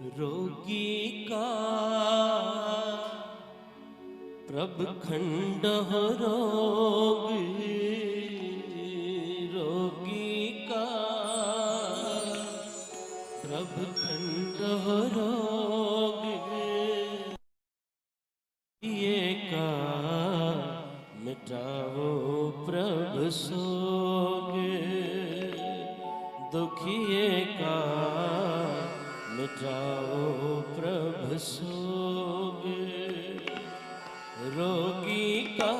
रोगी का प्रभ खंड हो रोग, रोगी का प्रभ खंड हो रोग, ये का मिटाओ प्रभ सोग, दुखिए का मिटाओ प्रभ सोग, रोगी का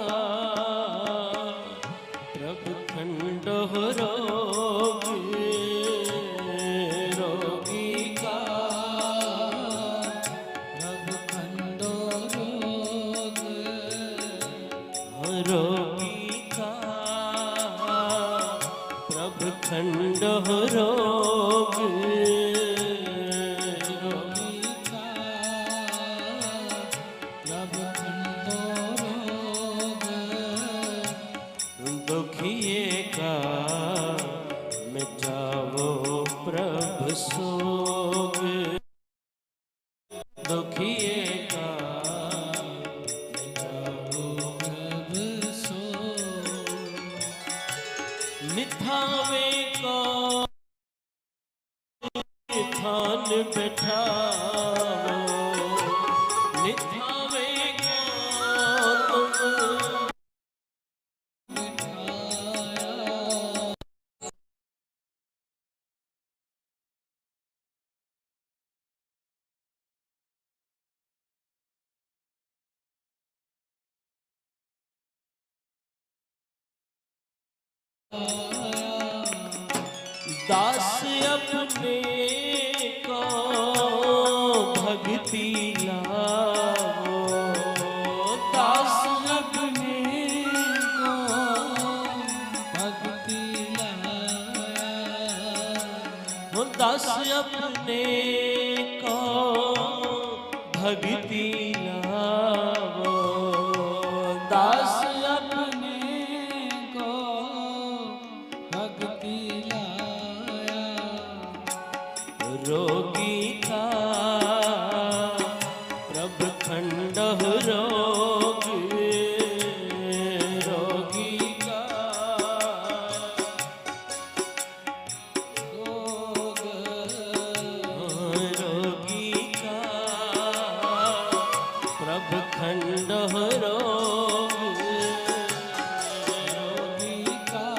प्रभ खंड हो रोग, रोगी का प्रभ खंड हो रोग, रोगी का प्रभ खंड हो रोग, दुखिए का मिटाओ प्रभ सोग, दुखिए का मिटाओ प्रभ सोग, मिथावे को थान बैठाओ, मिथावे को दास अपने को भक्ति लाओ, दास अपने को भक्ति लाओ, दास अपने को भक्ति लाओ, दास अपने को भक्ति रोगी का प्रभ खंड हो रोग, रोगी का रोग, रोगी का प्रभ खंड हो रोग, रोगी का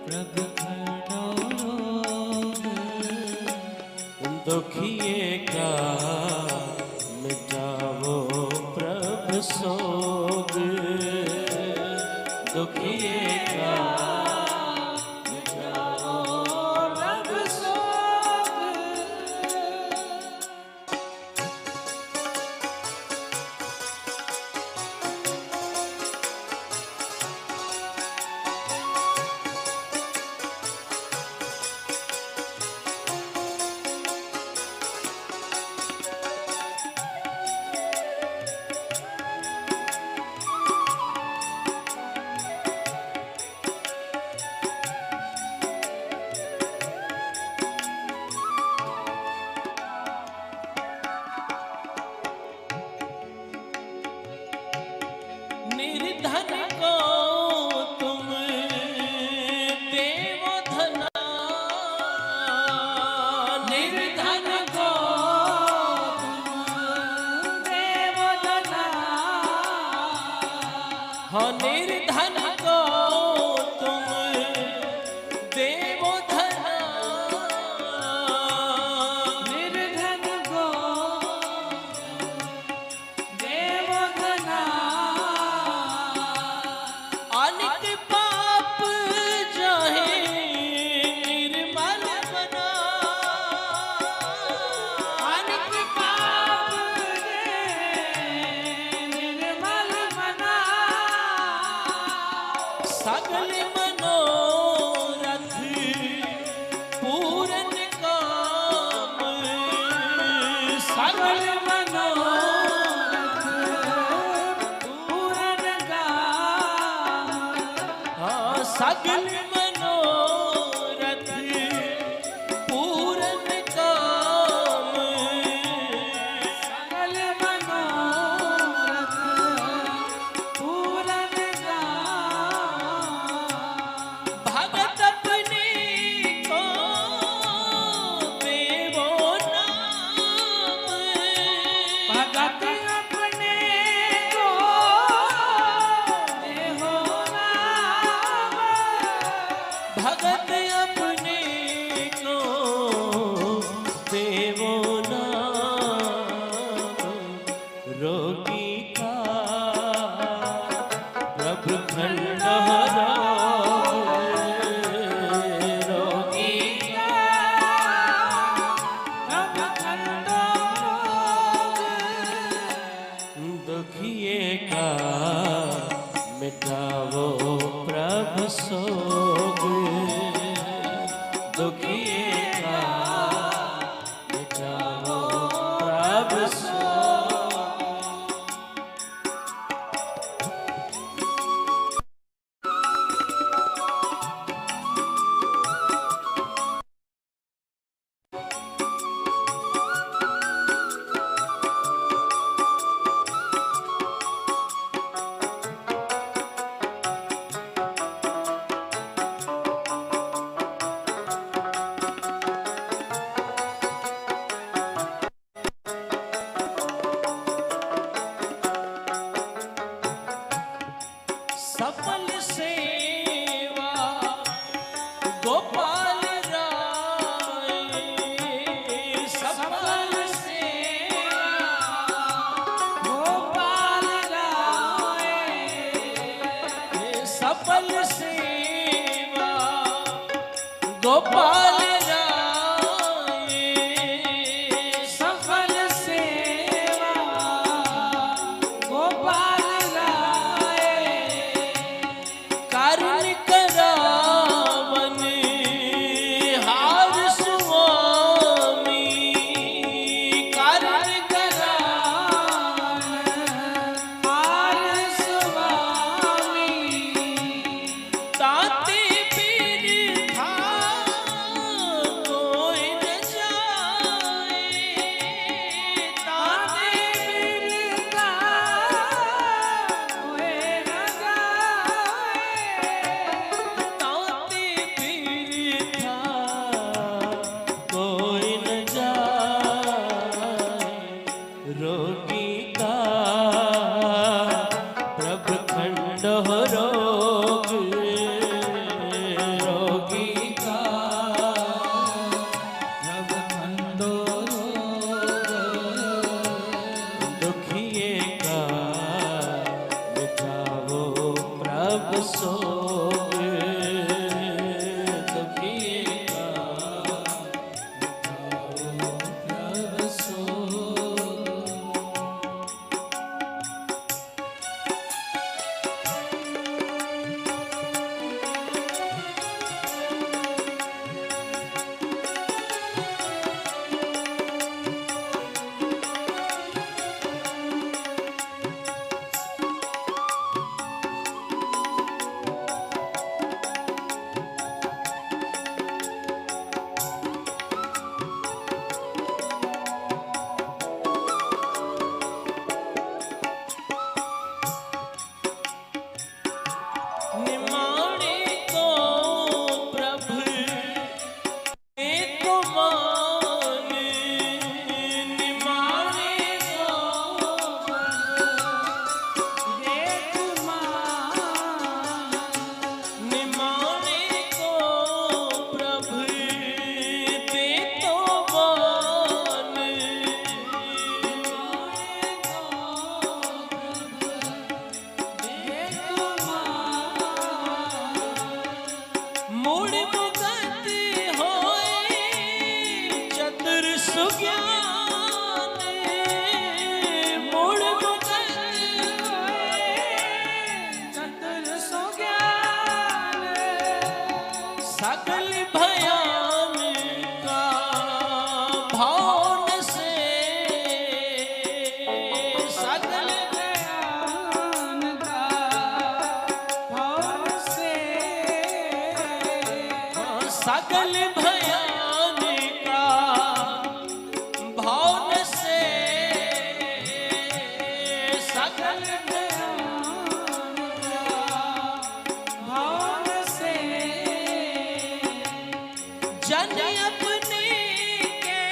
प्रभ खंड हो रोग, दुखिए का मिटाओ प्रभ सोग, दुखिए का मिटाओ प्रभ सोग। निर्धन को तुम देवो धना, निर्धन को तुम देवो धना, हाँ निर्धन को तुम देवो धना, निर्धन को देवो धना, अनित पाप जाहे निर्मल बना, अनित पाप निर्मल बना, सगल मनोरथ पूर्ण काम, सगल मनोरथ पूर्ण काम, सगल मनोरथ पूर्ण काम, गोपाल राय सफल सेवा गोपाल राय कारण करावन हार स्वामी कारण करावन हार स्वामी ताते पीर था कोई न जाए ताते पीर था कोई न जाए ताते पीर था कोई न जाए रोगी का प्रभ खंड हो रोग रोगी का प्रभ खंडो दुखिए का मिटावो प्रभ सोग दुखिए का प्रभ सोग निमाणे को प्रभु एक मान निमाणे को एक मान निमाणे को प्रभु ते तो मान मूड मुगत होए चतुर सुज्ञान मूड मुगत होए चतुर सुज्ञान सकल भयान का भावन से सकल भयान का भावन से सकल भयान का भावन से सकल भयान का भावन से जन अपने के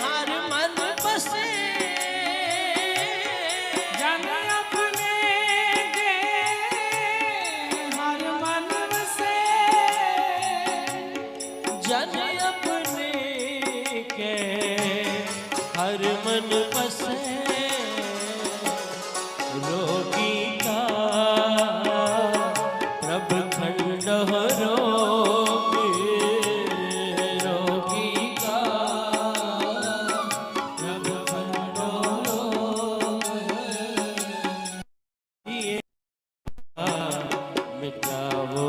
हर मन बसे जन अपने के हर मन बसे जन अपने के हर मन बसे रोगी का प्रभ खंड हो रोग रोगी का प्रभ खंड हो रोग ये मिटावो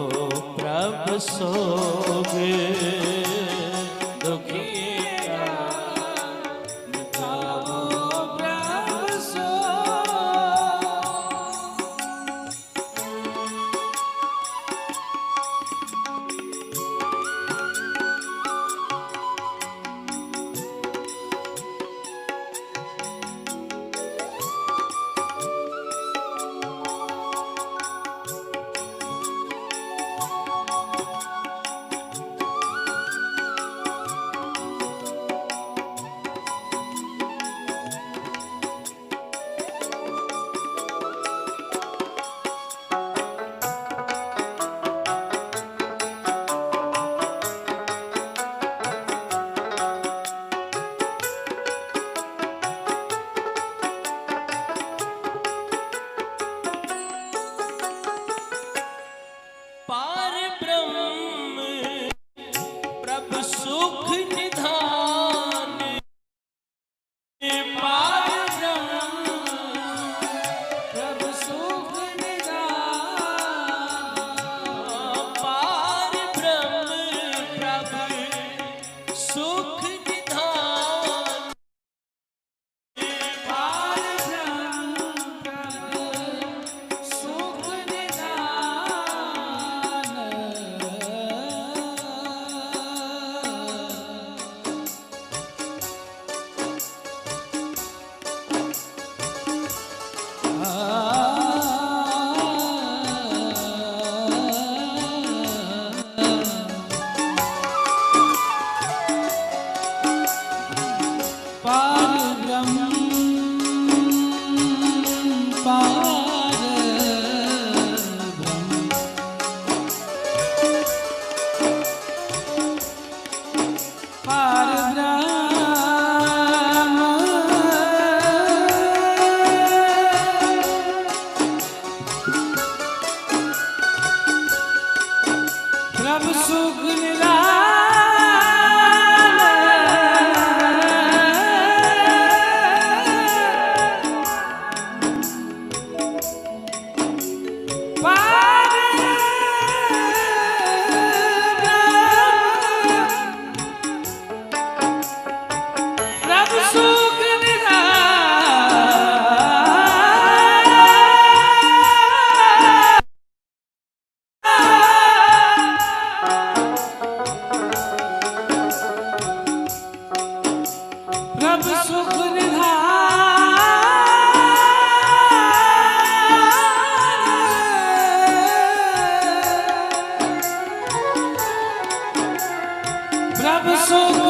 प्रभ सोग दुखिए का मिटावो सुख निधान पार ब्रह्म सुख निधान पार ब्रह्म पार ब्रह्म पार ब्रह्म प्रभु सुख प्रभु सुख प्रभु सुख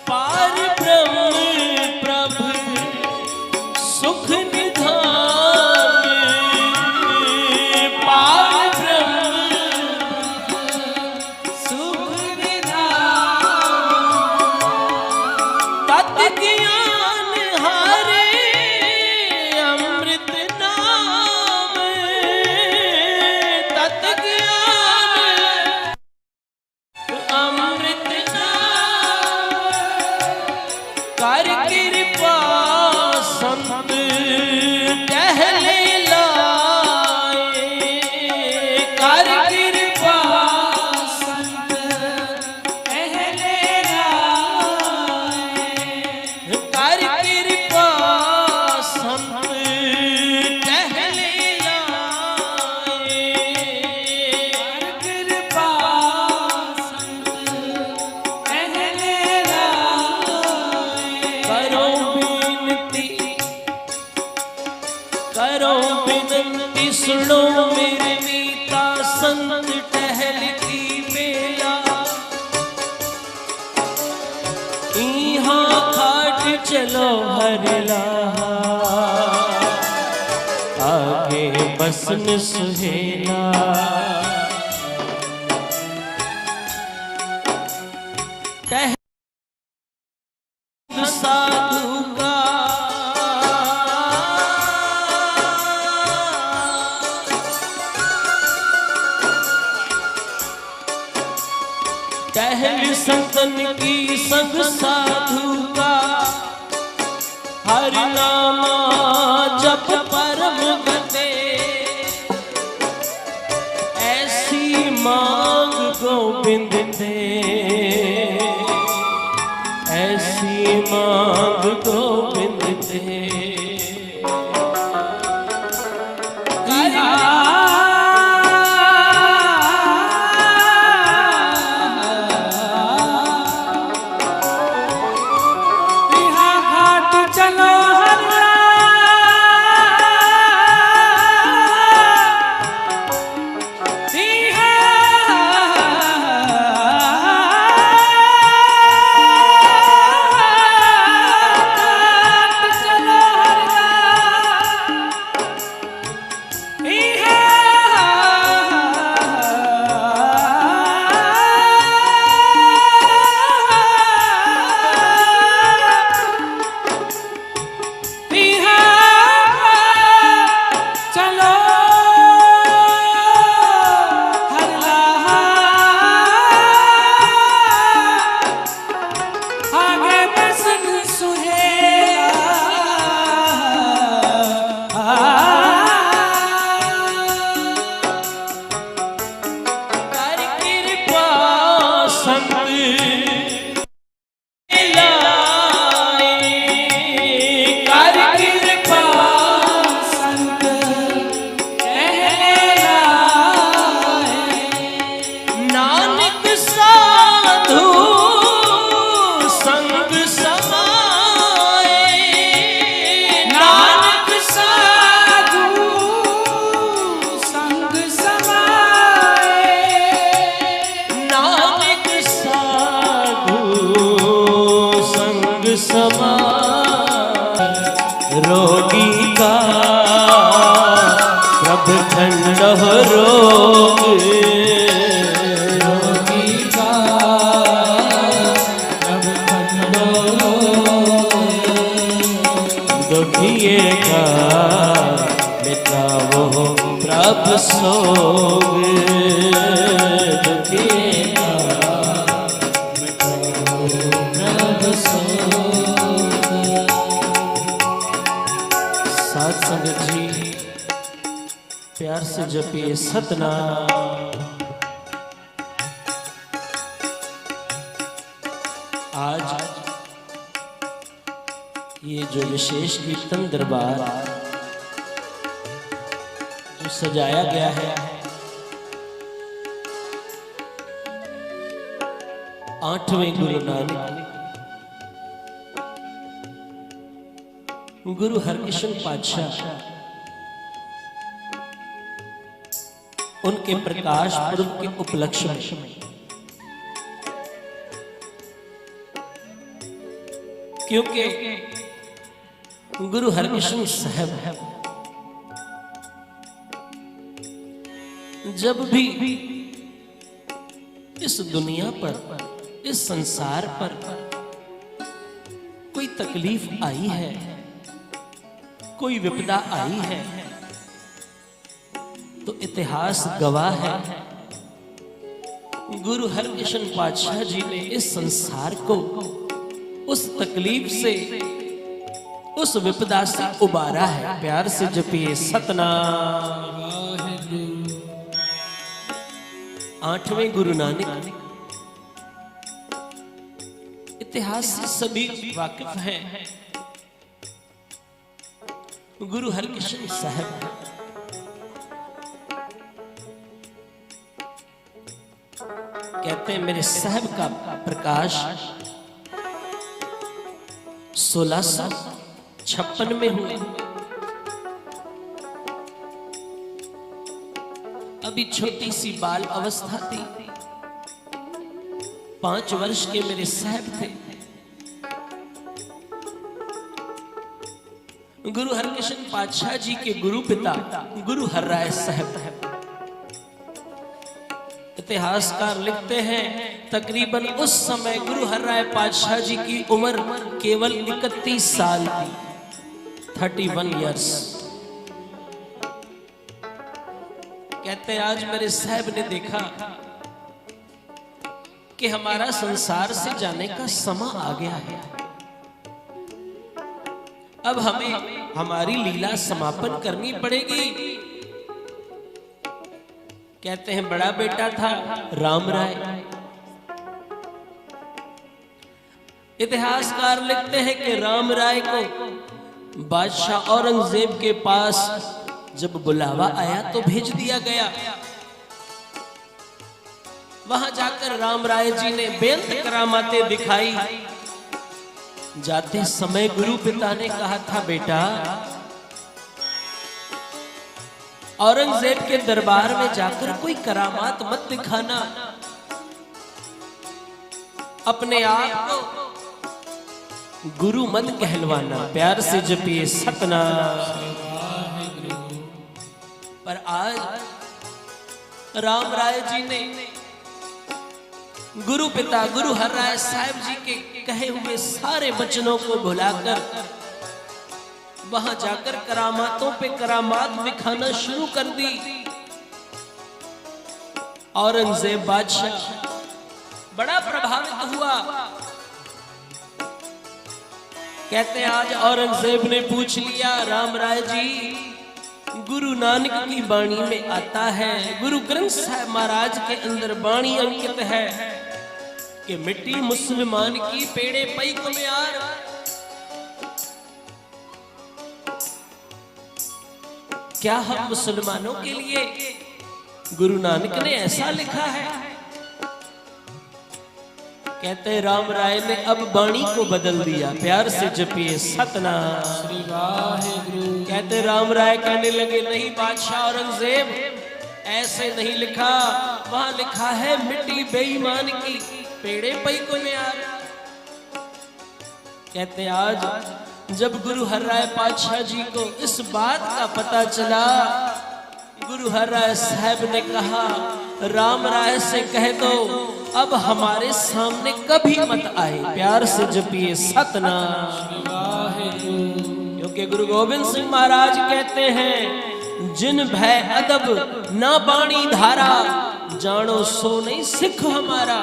पार ब्रह्म प्रभु सुख निधान पार ब्रह्म सुख निधान तत् ज्ञान हरे अमृत नाम तत् ज्ञान अमृत कर कृपा संत टहले लाए कर कृपा संत पहले राय कर कृपा संत टहले लाए कृपा संत पहले राय करो बिनती सुनो मेरे मीता संत टहलती बेला यहाँ खाट चलो हर लाहा आगे बसन सुहेला साधु का टहल संतन की संग साधु का हर नामा जप परम गते ऐसी मांग गोविंद दे ऐसी मांग गोविंद दे समान रोगी का प्रभ ठंडह रोग रोगी का प्रभ ठंडह रोग दुखिए का मिटावो प्रभ सोग दुखिए का मिटावो प्रभ सोग। साथ संगत जी प्यार से जपिए सतनाम। आज ये जो विशेष कीर्तन दरबार जो सजाया गया है, 8वें गुरु नानक गुरु हरकृष्ण पातशाह उनके प्रकाश पर्व के उपलक्ष्य में क्योंकि गुरु हरकृष्ण साहब जब भी इस दुनिया पर, इस संसार पर कोई तकलीफ आई है, कोई विपदा आई है, तो इतिहास गवाह है गुरु हरकृष्ण पातशाह जी ने इस संसार को उस तकलीफ से, उस विपदा से उबारा है। प्यार से जपिए सतनाम। 8वें गुरु नानक इतिहास से सभी वाकिफ हैं। गुरु हरकृष्ण साहब कहते हैं मेरे साहब का प्रकाश 1656 में हुए। अभी छोटी सी बाल अवस्था थी, 5 वर्ष के मेरे साहब थे। गुरु हरकृष्ण पातशाह जी के गुरु पिता गुरु हरराय साहब इतिहासकार लिखते हैं तकरीबन उस समय गुरु हरराय पातशाह जी की उम्र केवल 31 साल थी, 31 इयर्स। कहते हैं आज मेरे साहब ने देखा कि हमारा संसार से जाने का समय आ गया है, अब हमें हमारी लीला समापन करनी पड़ेगी। कहते हैं बड़ा बेटा था राम राय। इतिहासकार लिखते हैं कि राम राय को बादशाह औरंगजेब के पास जब बुलावा आया तो भेज दिया गया। वहां जाकर राम राय जी ने बेअंत करामातें दिखाई। जाते समय गुरु पिता ने कहा था बेटा औरंगजेब के दरबार में जाकर कोई करामात मत दिखाना, अपने आप को गुरु मत कहलवाना। प्यार से जपिए सतनाम। पर आज राम राय जी ने गुरु पिता गुरु हरराय साहब जी के कहे हुए सारे वचनों को भुलाकर वहां जाकर करामातों पे करामात दिखाना शुरू कर दी। औरंगजेब बादशाह बड़ा प्रभावित हुआ। कहते हैं आज औरंगजेब ने पूछ लिया राम राय जी गुरु नानक की वाणी में आता है, गुरु ग्रंथ साहिब महाराज के अंदर वाणी अंकित है कि मिट्टी मुसलमान की पेड़े पई को में यार। क्या हम मुसलमानों के लिए गुरु नानक ने ऐसा लिखा है? कहते हैं राम राय ने अब वाणी को बदल दिया। प्यार से जपिए सतनाम श्री वाहिगुरु। कहते राम राय कहने लगे नहीं बादशाह औरंगजेब ऐसे नहीं लिखा, वहां लिखा है मिट्टी बेईमान की पेड़े पई को में यार। कहते आज जब गुरु हरराय पातशाह जी को इस बात का पता चला, गुरु हरराय साहब ने कहा राम राय से कह दो अब हमारे सामने कभी मत आए, प्यार से जपिए सतनाम। क्योंकि गुरु गोविंद सिंह महाराज कहते हैं जिन भय अदब ना बाणी धारा, जानो सो नहीं सिख हमारा।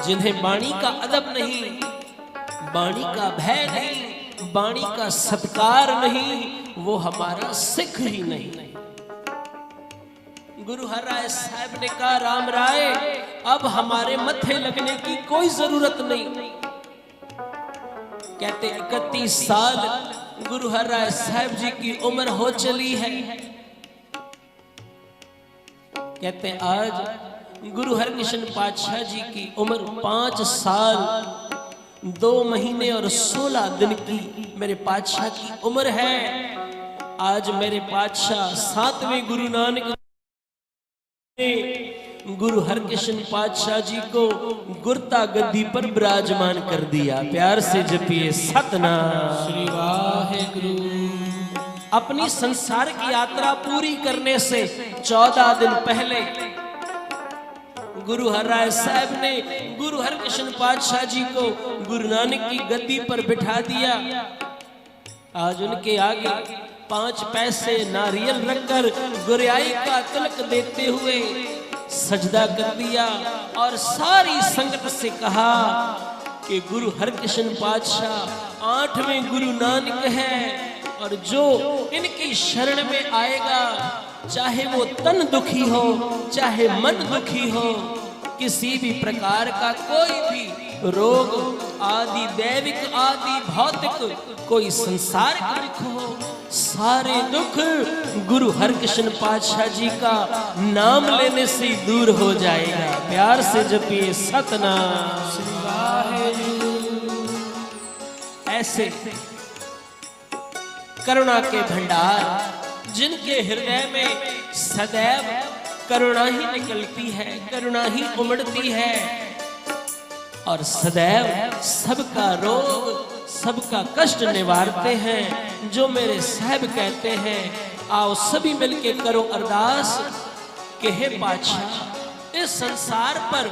जिन्हें बाणी का अदब नहीं, बाणी का भय नहीं, बाणी का सत्कार नहीं, वो हमारा सिख ही नहीं। गुरु हरराय साहब ने कहा राम राय अब हमारे मत्थे लगने की कोई जरूरत नहीं। कहते 31 साल गुरु हरराय साहब जी की उम्र हो चली है। कहते आज गुरु हरकृष्ण पातशाह जी की उम्र 5 साल 2 महीने और 16 दिन की मेरे पातशाह की उम्र है। आज मेरे पातशाह 7वें गुरु नानक गुरु हरकृष्ण पातशाह जी को गुरता गद्दी पर विराजमान कर दिया। प्यार से जपिए सतनाम श्री वाहेगुरु। अपनी संसार की यात्रा पूरी करने से 14 दिन पहले गुरु हरराय साहब ने गुरु हरकृष्ण पातशाह जी को गुरु नानक की गद्दी पर बिठा दिया। आज उनके आगे 5 पैसे नारियल रखकर गुरियाई का तिलक देते हुए सजदा कर दिया और सारी संगत से कहा कि गुरु हरकृष्ण पातशाह 8वें गुरु नानक है और जो इनकी शरण में आएगा चाहे वो तन दुखी हो चाहे मन दुखी हो, किसी भी प्रकार का कोई भी रोग आदि दैविक आदि भौतिक कोई संसारिक दुख हो, सारे दुख गुरु हरकृष्ण पातशाह जी का नाम लेने से दूर हो जाएगा। प्यार से जपिए सतनाम श्री वाहेगुरु। ऐसे करुणा के भंडार जिनके हृदय में सदैव करुणा ही निकलती है, करुणा ही उमड़ती है और सदैव सबका रोग सबका कष्ट निवारते हैं। जो मेरे साहब कहते हैं आओ सभी मिलके करो अरदास कि हे पातशाह इस संसार पर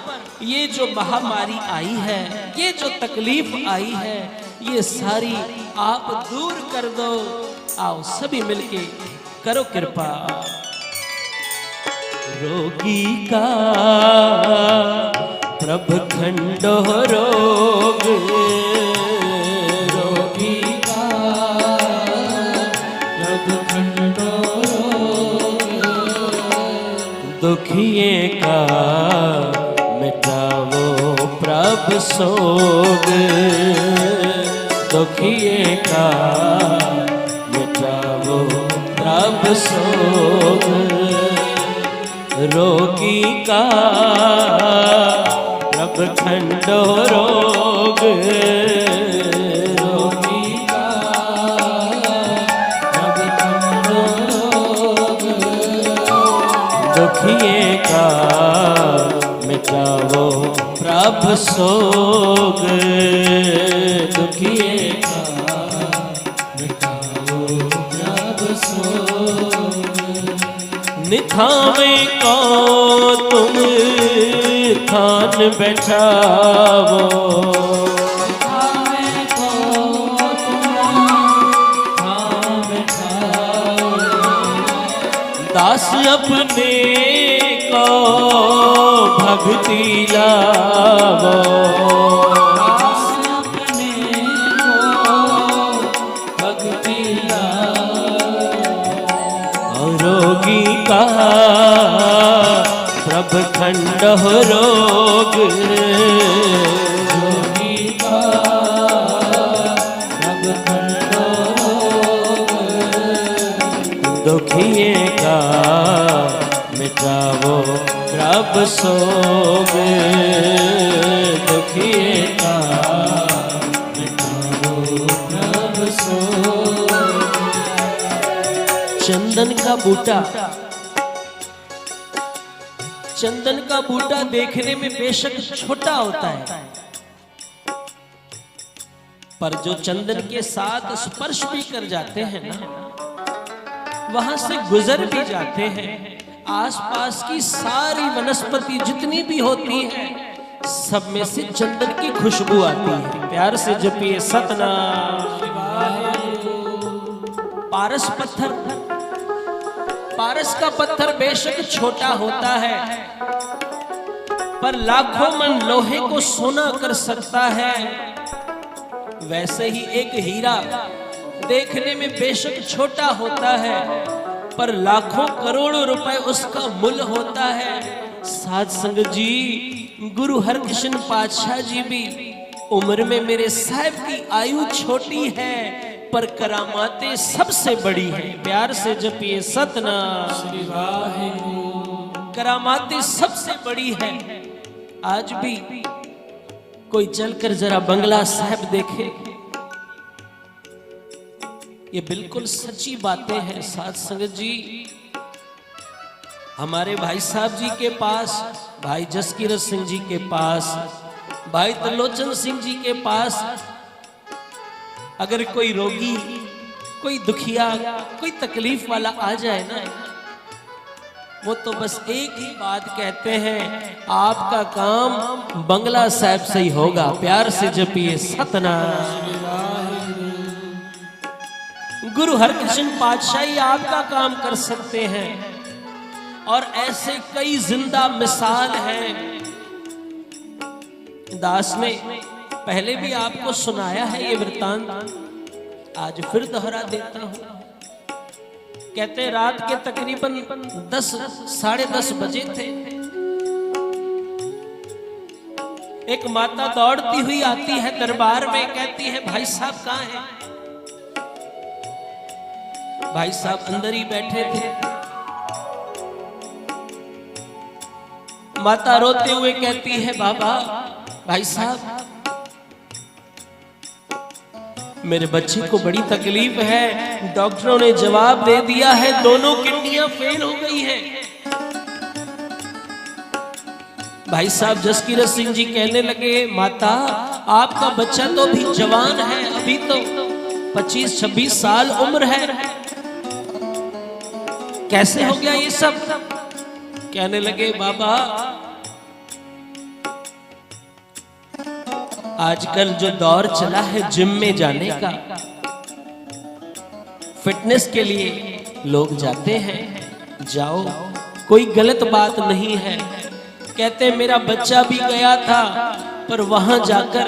ये जो महामारी आई है, ये जो तकलीफ आई है, ये सारी आप दूर कर दो। आओ सभी मिलके करो कृपा। रोगी का प्रभ खंडो रोग, रोगी का प्रभ खंडो रोग, दुखिए का मिटावो प्रभ सोग, दुखिए का मिटावो प्रभ सोग, रोगी का प्रभ खंडो रोग, रोगी का प्रभ खंडो रोग, दुखिए का मिटावो प्रभ सोग, दुखिए का मिटाओ प्रभ सोग, निथावे को तुम थान बैठावो, निथावे को तुम थान बैठाओ, दास अपने को भक्ति लावो, दास अपने को भक्ति लाओ, रोगी का प्रभ खंडो रोग, रोगी का प्रभ खंडो रोग, दुखिए का मिटावो प्रभ सोग, दुखिए का मिटाओ प्रभ सोग, चंदन का बूटा, चंदन का बूटा देखने में बेशक छोटा होता है पर जो चंदन के साथ स्पर्श भी कर जाते हैं ना, वहां से गुजर भी जाते हैं, आसपास की सारी वनस्पति जितनी भी होती है सब में से चंदन की खुशबू आती है। प्यार से जपिए सतनाम। पारस पत्थर, पारस का पत्थर बेशक छोटा होता है पर लाखों मन लोहे को सोना कर सकता है। वैसे ही एक हीरा देखने में बेशक छोटा होता है पर लाखों करोड़ों रुपए उसका मूल्य होता है। साध संगत जी, गुरु हरकृष्ण पातशाह जी भी उम्र में मेरे साहब की आयु छोटी है पर करामातें सबसे बड़ी है। प्यार से जपिए सतनाम श्री वाहिगुरु। करामातें सबसे बड़ी है। आज भी कोई चलकर जरा बंगला साहब देखे, ये बिल्कुल सच्ची बातें हैं। साध संगत जी, हमारे भाई साहब जी के पास, भाई जसकीरत सिंह जी के पास, भाई त्रिलोचन सिंह जी के पास अगर कोई रोगी, कोई दुखिया, कोई तकलीफ वाला आ जाए ना, वो तो बस एक ही बात कहते हैं, आपका काम बंगला साहब से ही होगा। प्यार से जपिए सतनाम। गुरु हरकृष्ण पातशाह ही आपका काम कर सकते हैं और ऐसे कई जिंदा मिसाल हैं। दास ने पहले भी आपको सुनाया है ये वृतांत, आज फिर दोहरा देता हूं। कहते हैं रात के तकरीबन 10 साढ़े 10 बजे थे। एक माता दौड़ती हुई आती है दरबार में, कहती है भाई साहब कहाँ हैं? भाई साहब अंदर ही बैठे थे। माता रोते हुए कहती है बाबा, भाई साहब मेरे बच्चे को बड़ी तकलीफ है, डॉक्टरों ने जवाब दे दिया है दोनों किडनियां फेल हो गई हैं। भाई साहब जसकीरत सिंह जी कहने लगे, माता आपका बच्चा तो अभी जवान है, अभी तो 25-26 साल उम्र है, कैसे हो गया ये सब? कहने लगे बाबा आजकल जो दौर चला है जिम में जाने का, फिटनेस के लिए लोग जाते हैं, जाओ कोई गलत बात नहीं है। कहते मेरा बच्चा भी गया था पर वहां जाकर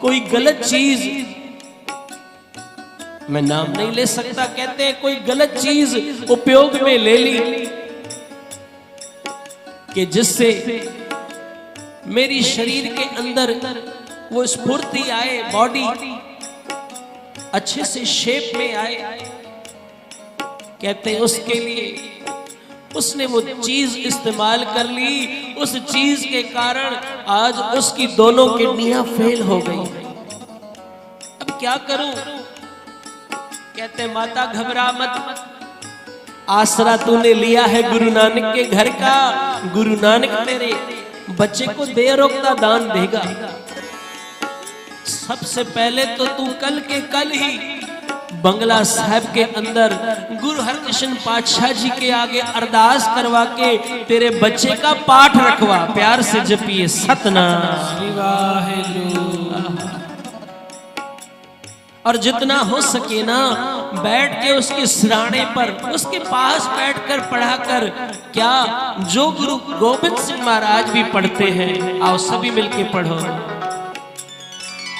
कोई गलत चीज, मैं नाम नहीं ले सकता, कहते हैं कोई गलत चीज उपयोग में ले ली कि जिससे मेरी शरीर के अंदर वो स्फूर्ति आए, बॉडी अच्छे से शेप में आए। कहते हैं उसके लिए उसने वो चीज इस्तेमाल कर ली, उस चीज के कारण आज उसकी दोनों किडनियां फेल हो गई। अब क्या करूं? कहते हैं माता घबरा मत, आसरा तूने लिया है गुरु नानक के घर का, गुरु नानक तेरे बच्चे को बेरोकता दान देगा। सबसे पहले तो तू कल के कल ही बंगला साहब के अंदर गुरु हरकृष्ण पातशाह जी के आगे अरदास करवा के तेरे बच्चे का पाठ रखवा। प्यार से जपिए सतनाम। और जितना हो सके ना बैठ के उसके सिराने पर, उसके पास बैठकर पढ़ा कर, क्या जो गुरु गोविंद सिंह महाराज भी पढ़ते हैं, आओ सभी मिलके पढ़ो।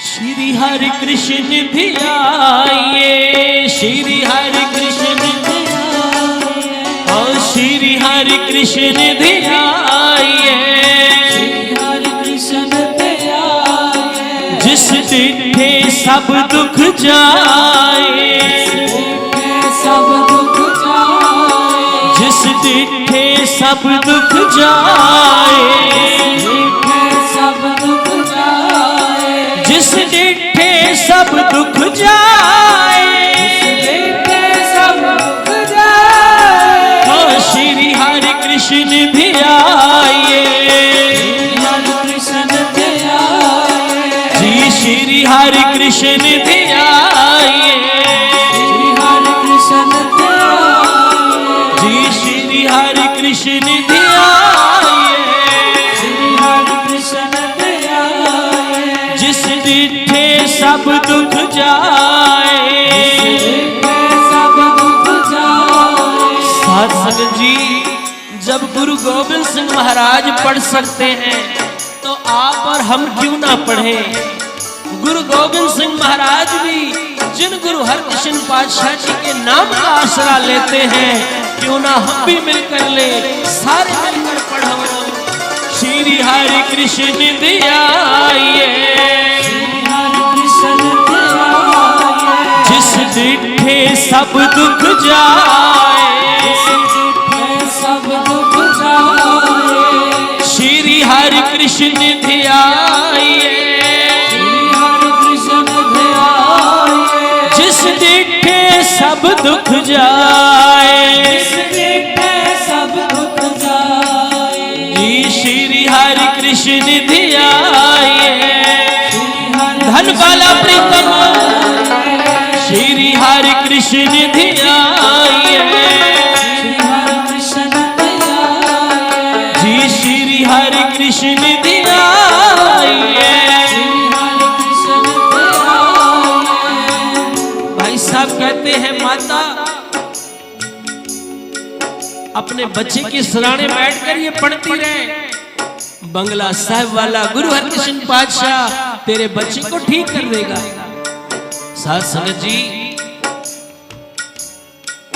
श्री हरि कृष्ण धियाये, श्री हरि कृष्ण धियाये, हाँ श्री हरि कृष्ण धियाये, श्री हरि कृष्ण धियाये, जिस डिठे सब दुख जाए, सब दुख जाए, जिस डिठे सब दुख जाए, सब दुख जाए, जिस डिठे सब दुख जाए, सब दुख जाए, हाँ श्री हरि कृष्ण धियाये, हरि कृष्ण धियाये, जी श्री हरि हरि कृष्ण ध्याये, श्री हरि कृष्ण ध्याये, जी श्री हरि कृष्ण ध्याये, श्री हरि कृष्ण ध्याये, जिस डिठे सब दुख जाए। सब दुख जाए। साध संगत जी, जब गुरु गोविंद सिंह महाराज पढ़ सकते हैं तो आप और हम क्यों ना पढ़ें। गुरु गोविंद सिंह महाराज भी जिन गुरु हरकृष्ण पातशाह जी के नाम का आसरा लेते हैं, क्यों ना हम भी मिलकर ले, सारे मिलकर पढ़ो। श्री हरि कृष्ण ध्याये, श्री हरि कृष्ण ध्याये, जिस डिठे सब दुख जाए। सब दुख जाए। श्री हरि कृष्ण ध्याये, श्री हरि कृष्ण ध्याये, जिस डिठे सब दुख जाए। जिस डिठे सब दुख जाए। जी श्री हरि कृष्ण ध्याये, श्री हरि धन बाला प्रीतम श्री हरि कृष्ण ध्याये, श्री हरि कृष्ण ध्याये, जी श्री हरि कृष्ण ध्याये। श्री हरि कृष्ण ध्याये। भाई साहब कहते हैं, माता अपने बच्चे के सराहने बैठकर ये पढ़ती रहे। बंगला साहब वाला गुरु हरकृष्ण पातशाह तेरे बच्चे को ठीक कर देगा। साथ संगत जी,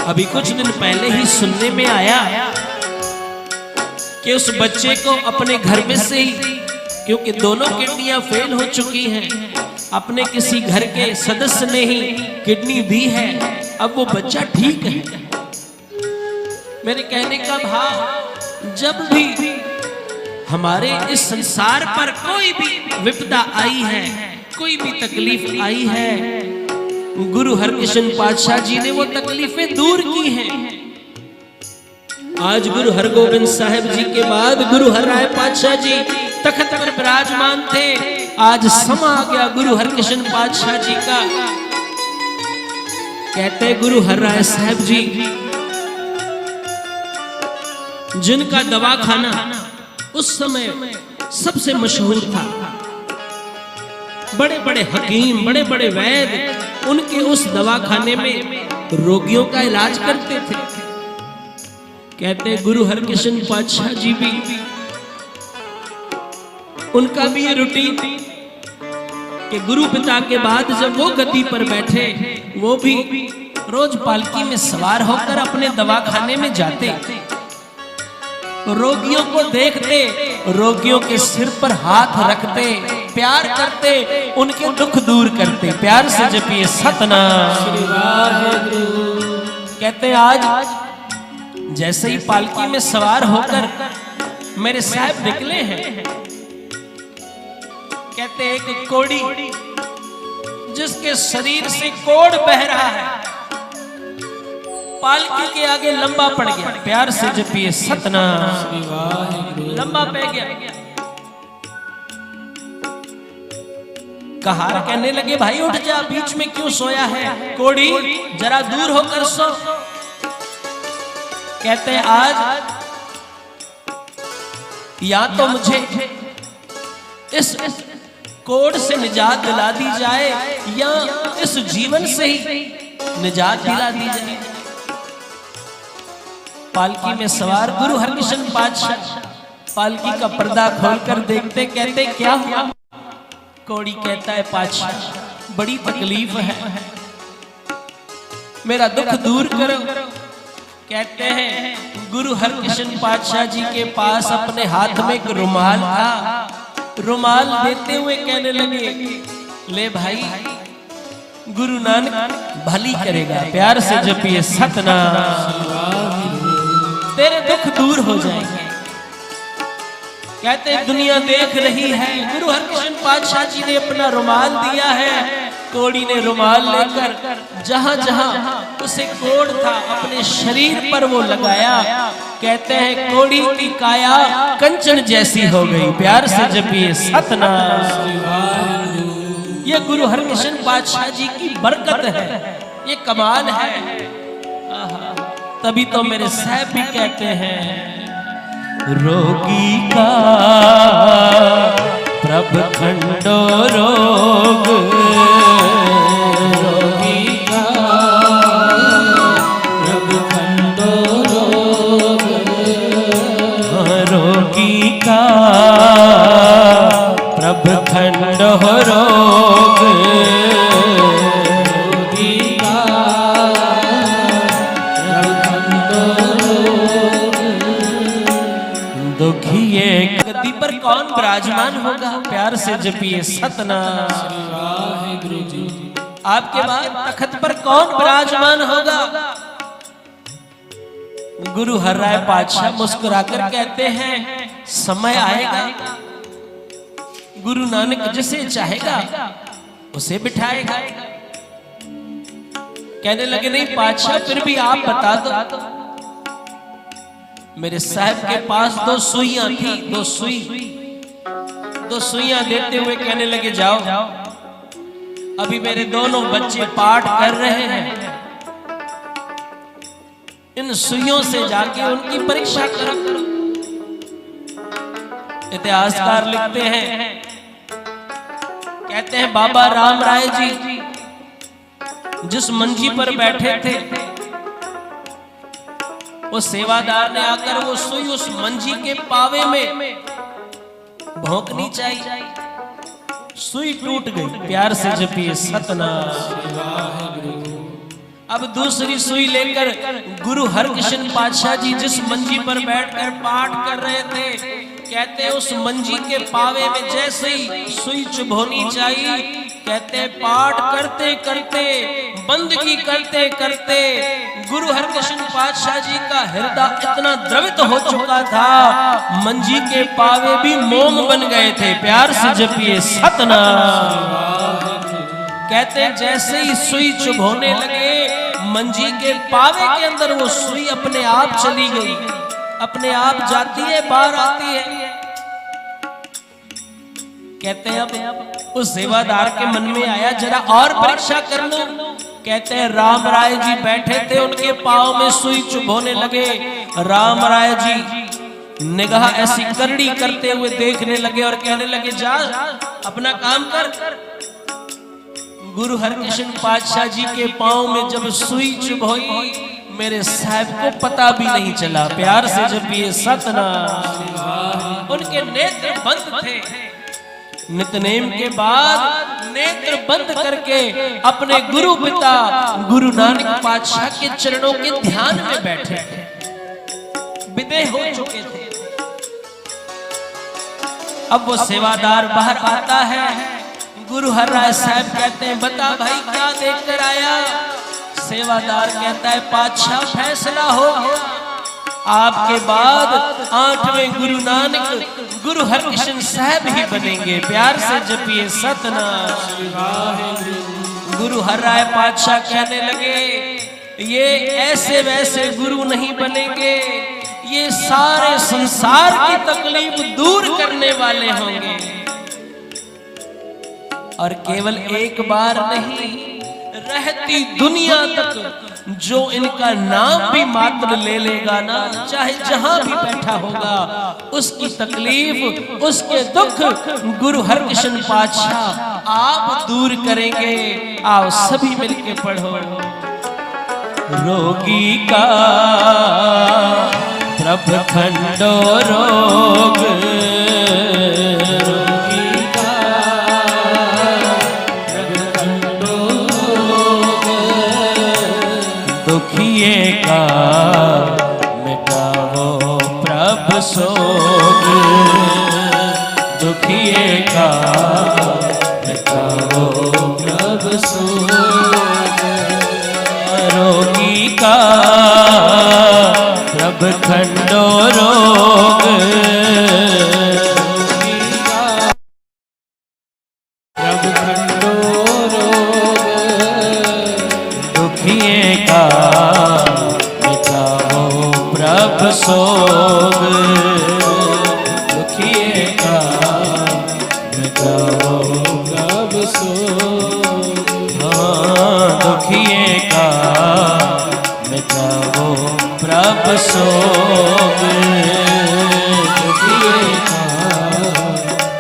अभी कुछ दिन पहले ही सुनने में आया कि उस बच्चे को अपने घर में से ही, क्योंकि दोनों किडनियां फेल हो चुकी हैं, अपने किसी घर के सदस्य ने ही किडनी दी है, अब वो बच्चा ठीक है। मेरे कहने का भाव, जब भी हमारे इस संसार पर कोई भी विपदा आई है, कोई भी तकलीफ आई है, गुरु हरकृष्ण पातशाह जी ने वो तकलीफें दूर की हैं। आज गुरु हरगोविंद साहिब जी के बाद गुरु हरराय पातशाह जी तख्त पर विराजमान थे। आज समा आ गया गुरु हरकृष्ण पातशाह जी का। कहते गुरु हरराय साहिब जी, जिनका दवाखाना उस समय सबसे मशहूर था, बड़े बड़े हकीम, बड़े बड़े वैद्य उनके उस दवाखाने में रोगियों का इलाज करते थे। कहते गुरु हरकृष्ण पातशाह जी भी, उनका भी ये रूटीन कि गुरु पिता के बाद जब वो गद्दी पर बैठे, वो भी रोज पालकी में सवार होकर अपने दवाखाने में जाते, रोगियों को देखते, रोगियों के सिर पर हाथ रखते, प्यार करते, उनके दुख दूर करते। प्यार से जपिए सतनाम श्री वाहेगुरु। कहते आज जैसे ही पालकी में सवार होकर मेरे साहब निकले हैं, कहते एक कोड़ी जिसके शरीर से कोड़ बह रहा है, पालकी के आगे लंबा पड़ गया। प्यार से जपिए सतनाम, लंबा पड़ गया। कहा कहने लगे, भाई उठ जा, बीच में क्यों सोया है, कोड़ी जरा दूर होकर सो। कहते आज या तो मुझे इस कोड़ से निजात दिला दी जाए, या इस जीवन से ही निजात दिला दी जाए। पालकी में सवार गुरु हरकृष्ण पातशाह पालकी का पर्दा खोलकर देखते, कहते क्या हुआ। कोड़ी कहता है, पातशाह बड़ी तकलीफ है, मेरा दुख दूर करो। कहते हैं गुरु हरकृष्ण पातशाह जी के पास अपने हाथ में एक रुमाल था, रुमाल देते हुए कहने लगे, ले भाई गुरु नानक भली करेगा। प्यार से जपिए सतनाम, तेरे दुख दूर हो जाएंगे। कहते दुनिया देख रही है, गुरु हरकृष्ण पातशाह जी ने अपना रुमाल दिया है, कोड़ी ने रुमाल लेकर जहां जहां उसे कोड़ था अपने शरीर पर वो लगाया। कहते हैं कोड़ी की काया कंचन जैसी हो गई। प्यार से जपिए सतनाम। ये गुरु हरकृष्ण पातशाह जी की बरकत है, ये कमाल है। आहा, तभी तो मेरे साहब भी कहते हैं, रोगी का प्रभ खंडो रोग, रोगी का प्रभ खंडो रोग, रोगी का प्रभ खंडो रोग, रोगी का प्रभ खंडो रोग। दुखिए गद्दी पर कौन विराजमान होगा? प्यार से जपिए सतनाम। वाहिगुरु जी। आपके बाद तखत पर कौन विराजमान होगा? गुरु हर राय पातशाह मुस्कुराकर कहते हैं, समय आएगा गुरु नानक जिसे चाहेगा उसे बिठाएगा। कहने लगे, नहीं पातशाह फिर भी आप बता दो। मेरे साहब के पास दो सुइयां थी, दो सुइयां देते हुए कहने लगे, जाओ अभी मेरे दोनों बच्चे पाठ कर रहे हैं, इन सुइयों से जाके उनकी परीक्षा करो। इतिहासकार लिखते हैं, कहते हैं बाबा राम राय जी जिस मंजी पर बैठे थे, वो सेवादार ने आकर वो सुई उस मंजी के पावे में भोंकनी चाहिए, सुई टूट गई। प्यार से जपिए सतनाम। अब दूसरी सुई लेकर गुरु हरकृष्ण पातशाह जी जिस मंजी पर बैठकर पाठ कर रहे थे, कहते उस मंजी के पावे में जैसे ही सुई चुभोनी चाहिए, कहते पाठ करते करते, बंदगी करते करते गुरु हरकृष्ण पातशाह जी का हृदय इतना द्रवित हो चुका था, मंजी के पावे भी मोम बन गए थे। प्यार से जपिए सतनाम। कहते जैसे ही सुई चुभोने लगे, मंजी के पावे के अंदर वो सुई अपने आप चली गई, अपने आप जाती है, बाहर आती है। कहते हैं अब उस सेवादार के मन में आया, जरा और परीक्षा कर लो। कहते हैं राम राय जी बैठे थे, उनके पांव में सुई चुभोने लगे। राम राय जी निगाह ऐसी करड़ी करते हुए देखने लगे और कहने लगे, जा अपना काम कर। गुरु हरकृष्ण पातशाह जी के पांव में जब सुई चुभोई, मेरे साहब को पता भी नहीं चला। प्यार से जपिए सतनाम। उनके नेत्र बंद थे। नितनेम के बाद नेत्र बंद करके अपने गुरु पिता गुरु नानक पातशाह के चरणों के ध्यान में बैठे थे, विदेह हो चुके थे। अब वो सेवादार बाहर आता है, गुरु हर राय साहब कहते हैं, बता भाई क्या देखकर आया? सेवादार कहता है, पातशाह फैसला हो गया, आपके बाद 8वें गुरु नानक गुरु हरकृष्ण साहब ही बनेंगे। प्यार से जपिए सतनाम। गुरु हर राय पातशाह कहने लगे, ये ऐसे वैसे गुरु नहीं बनेंगे, ये सारे संसार की तकलीफ दूर करने वाले होंगे। और केवल एक बार नहीं, रहती दुनिया तक जो इनका नाम भी मात्र ले लेगा ना, चाहे जहां भी बैठा होगा, उसकी तकलीफ, उसके दुख गुरु हरकृष्ण पातशाह आप दूर करेंगे। आओ सभी मिलके पढ़ो, रोगी का प्रभ खंडो रोग, दुखिए का मिटावो प्रभ सोग, दुखिए का मिटावो प्रभ सोग, रोगी का प्रभ खंडो रोग, सोग, दुखिए का मिटाओ प्रभ सोग। सोग, दुखिए का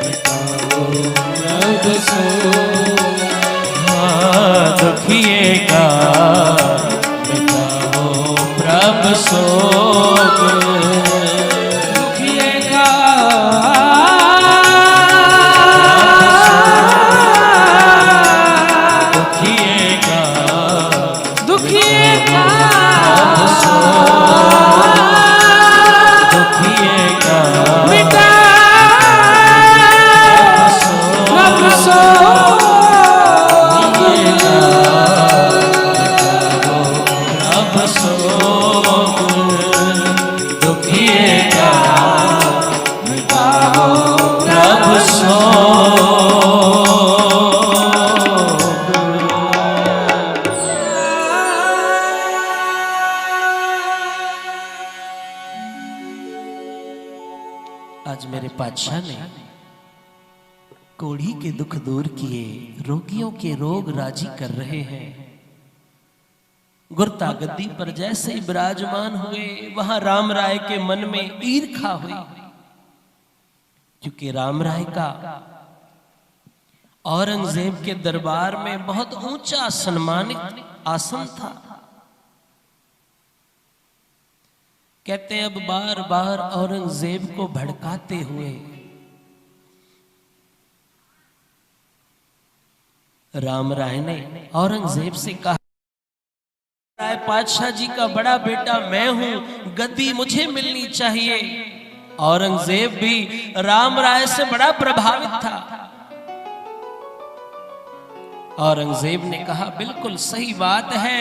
मिटाओ प्रभ सोग, दुखिए का मिटाओ प्रभ सोग, दुखिए का दुखिए का दुखिए का मिटाओ प्रभ सोग, प्रभ सोग, दुखिए का मिटाओ प्रभ सोग। आज मेरे पातशाह ने कोढ़ी के दुख दूर किए, रोगियों के रोग राजी कर रहे हैं। गुरता गद्दी पर जैसे ही विराजमान हुए, वहां राम राय के मन में ईर्खा हुई, क्योंकि राम राय का औरंगजेब के दरबार में बहुत ऊंचा सम्मानित आसन था। कहते अब बार बार औरंगजेब को भड़काते हुए राम राय ने औरंगजेब से कहा, राय पातशाह जी का बड़ा बेटा मैं हूं, गद्दी मुझे मिलनी चाहिए। औरंगजेब भी राम राय से बड़ा प्रभावित था। औरंगजेब ने कहा, बिल्कुल सही बात है,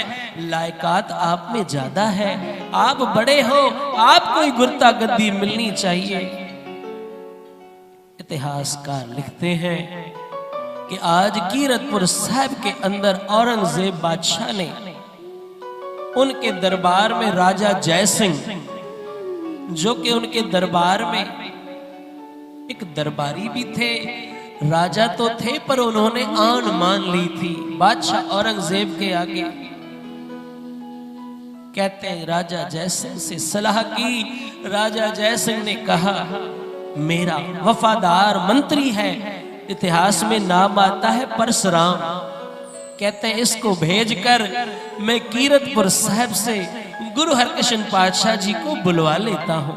लायकात आप में ज्यादा है, आप बड़े हो, आपको ही गुरता गद्दी मिलनी चाहिए। इतिहासकार लिखते हैं कि आज कीरतपुर साहिब के अंदर औरंगजेब बादशाह ने उनके दरबार में राजा जय सिंह, जो कि उनके दरबार में एक दरबारी भी थे, राजा तो थे, पर उन्होंने आन मान ली थी बादशाह औरंगजेब के आगे। कहते हैं राजा जय सिंह से सलाह की। राजा जय सिंह ने कहा, मेरा वफादार मंत्री है, इतिहास में नाम आता है परशुराम। कहते हैं इसको भेजकर मैं कीरतपुर साहिब से गुरु हरकृष्ण पातशाह जी को बुलवा लेता हूं।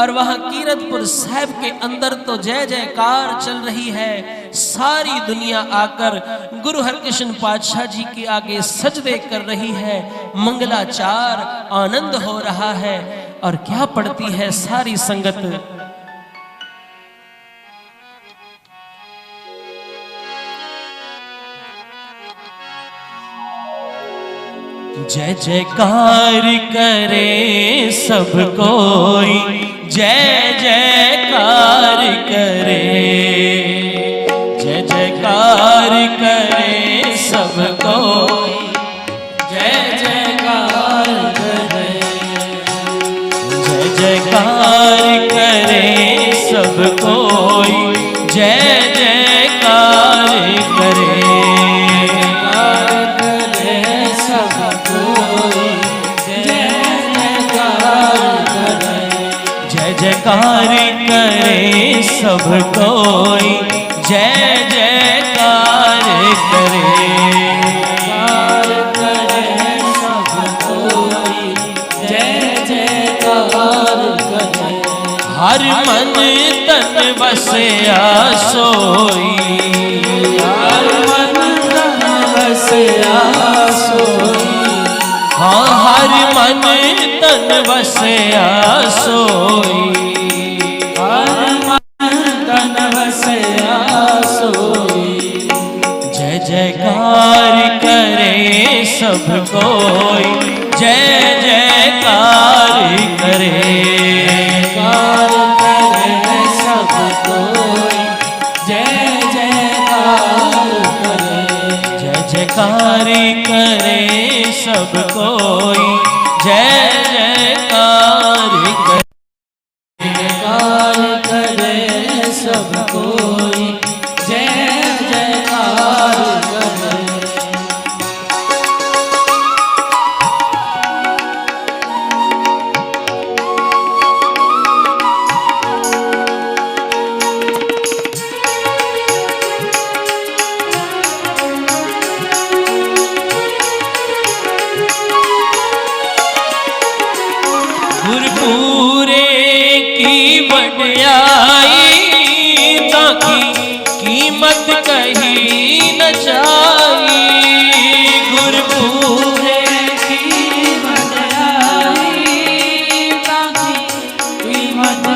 और वहां कीरतपुर साहिब के अंदर तो जय जयकार चल रही है, सारी दुनिया आकर गुरु हरकृष्ण पातशाह जी के आगे सजदे कर रही है, मंगलाचार आनंद हो रहा है। और क्या पढ़ती है सारी संगत, जय जयकार करे सब कोई, जय जयकार करे, जय जयकार करे सब कोई, जय जयकार करे, जय जयकार करे सब कोई, जय जयकार करे, जयकार करे सब कोई, जय जयकार करे, सब कोई, जय जयकार करे। हर मन तन बसया सोई, हर मन तन बसया सोई, हाँ हर मन तन बसया सोई, हर मन तन बसया सोई। जय जयकार करे सब कोई, जय जयकार करे, सब कोई, जय जयकार करे, जय जयकार करे सब कोई, जय जयकार करे सब कोई, जय जयकार करे।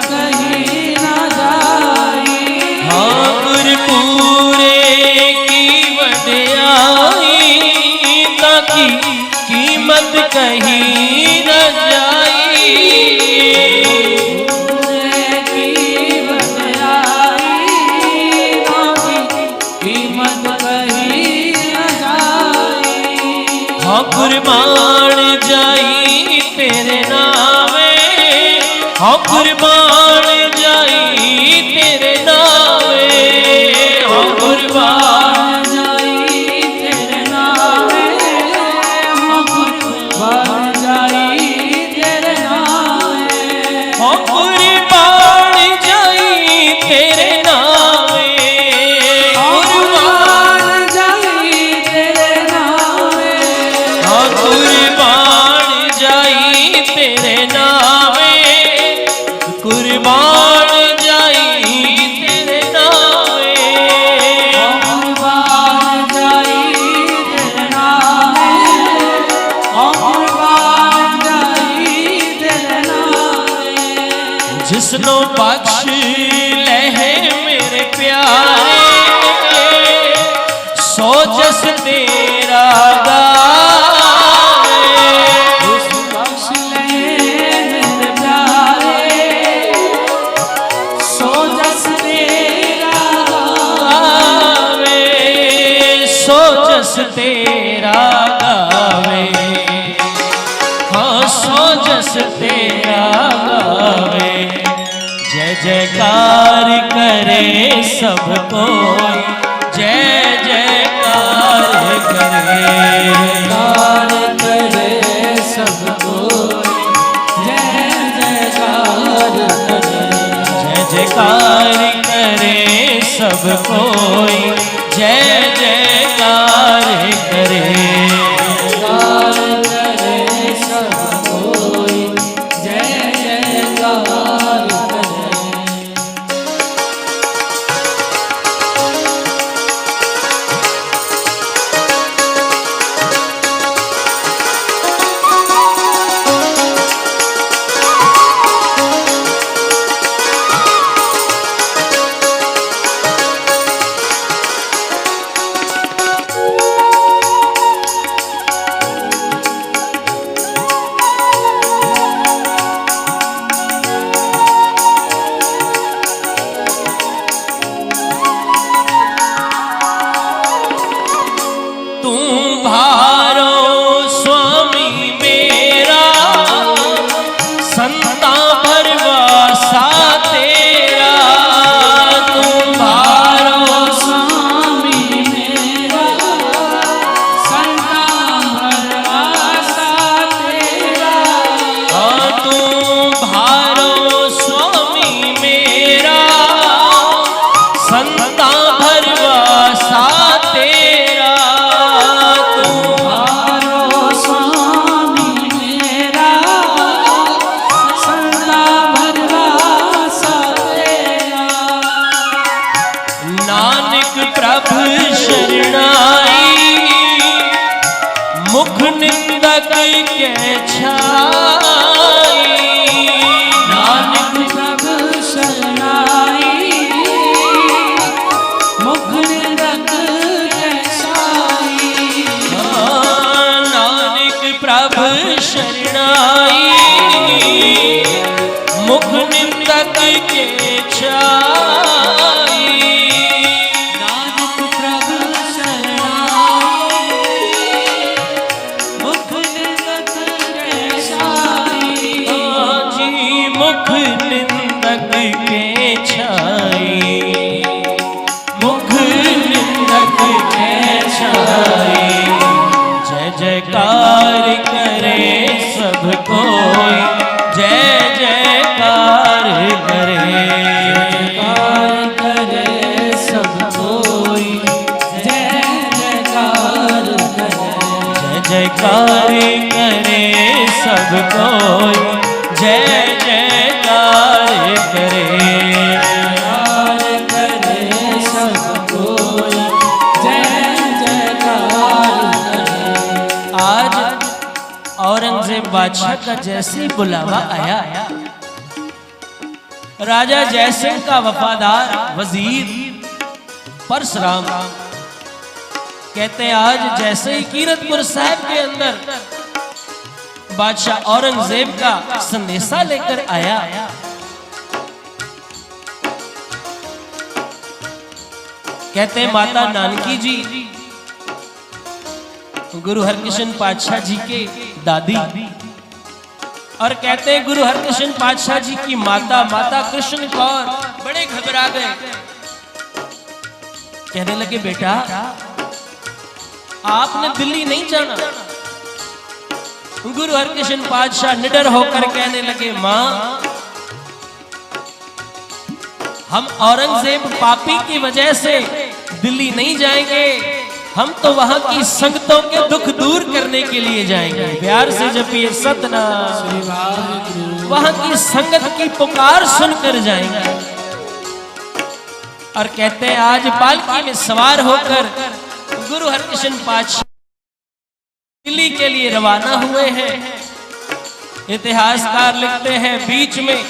कहीं न जाई। हाँ गुरपुरे की वड्याई ताकि कीमत कहीं न जाई। गुरपुरे की वड्याई ताकि कीमत कहीं न जाई। हाँ कुर्बान जाई तेरे नामे, हाँ कुर्बान जाई तेरे नामे, हाँ कुर्बान जाई तेरे नामे, हाँ कुर्बान जाई तेरे नामे। हाँ कुर्बान जाई तेरे नामे, कुर्बान जाई तेरे नामे। हाँ कुर्बान जाई तेरे नामे, कुर्बान जाई तेरे नामे। कुर्बान जाई तेरे नामे, कुर्बान जाई तेरे नामे। जिसनो बख्श लहे मेरे प्यारे, सो जस तेरा गावे। बख्श ले मेरे प्यारे, सो जस तेरा गावे, सो जस तेरा गावे, हाँ सो जस तेरा गावे। जय जयकार करे सब कोई, जय जयकार करे। कार करे सब कोई, जय जयकार करे। जय जयकार करे सब कोई, जय जयकार करे। कार करे सब कोई, जय जयकार करे। तू भारो स्वामी मेरा, संता भरवासा तेरा। तू भारो स्वामी मेरा, संता भरवासा तेरा। हाँ तू भारो स्वामी मेरा, संता भरवासा तेरा। तू हारो स्वामी मेरा, संता भरवासा तेरा। नानक प्रभु शरणाई, मुख निंदक के छाई। नानक प्रभु शरणाई, मुख निरंक कैसाई। नानक प्रभु शरणाई, मुख निंदक के छाई। नानक प्रभु शरणाई, मुख निरंक कैसाई। जी मुख निंदक के छाई, मुख निंदक के छाई। जय जयकार करे सब कोई, जय जयकार करे। जयकार करे सब कोई, जय जयकार करे। जय जयकार करे सब कोई, जय जयकार करे। जयकार करे सब कोई, जय जयकार करे। आज औरंगजेब बादशाह का जैसे ही बुलावा आया, राजा जयसिंह का वफादार वजीर परशुराम कहते हैं आज जैसे ही कीरतपुर साहिब के अंदर बादशाह औरंगजेब का संदेशा लेकर आया, कहते हैं माता नानकी जी गुरु हरकृष्ण पातशाह जी के दादी और कहते हैं गुरु हरकृष्ण पातशाह जी की माता माता कृष्ण कौर बड़े घबरा गए। कहने लगे बेटा आपने दिल्ली नहीं जाना। गुरु हरकृष्ण पातशाह निडर होकर कहने लगे मां हम औरंगजेब पापी की वजह से दिल्ली नहीं जाएंगे, हम तो वहां की संगतों के दुख दूर करने के लिए जाएंगे। प्यार से जपिए सतनाम। वहां की संगत की पुकार सुनकर जाएंगे। और कहते हैं आज पालकी में सवार होकर गुरु हरकृष्ण पातशाह दिल्ली के लिए रवाना हुए हैं। इतिहासकार लिखते हैं बीच में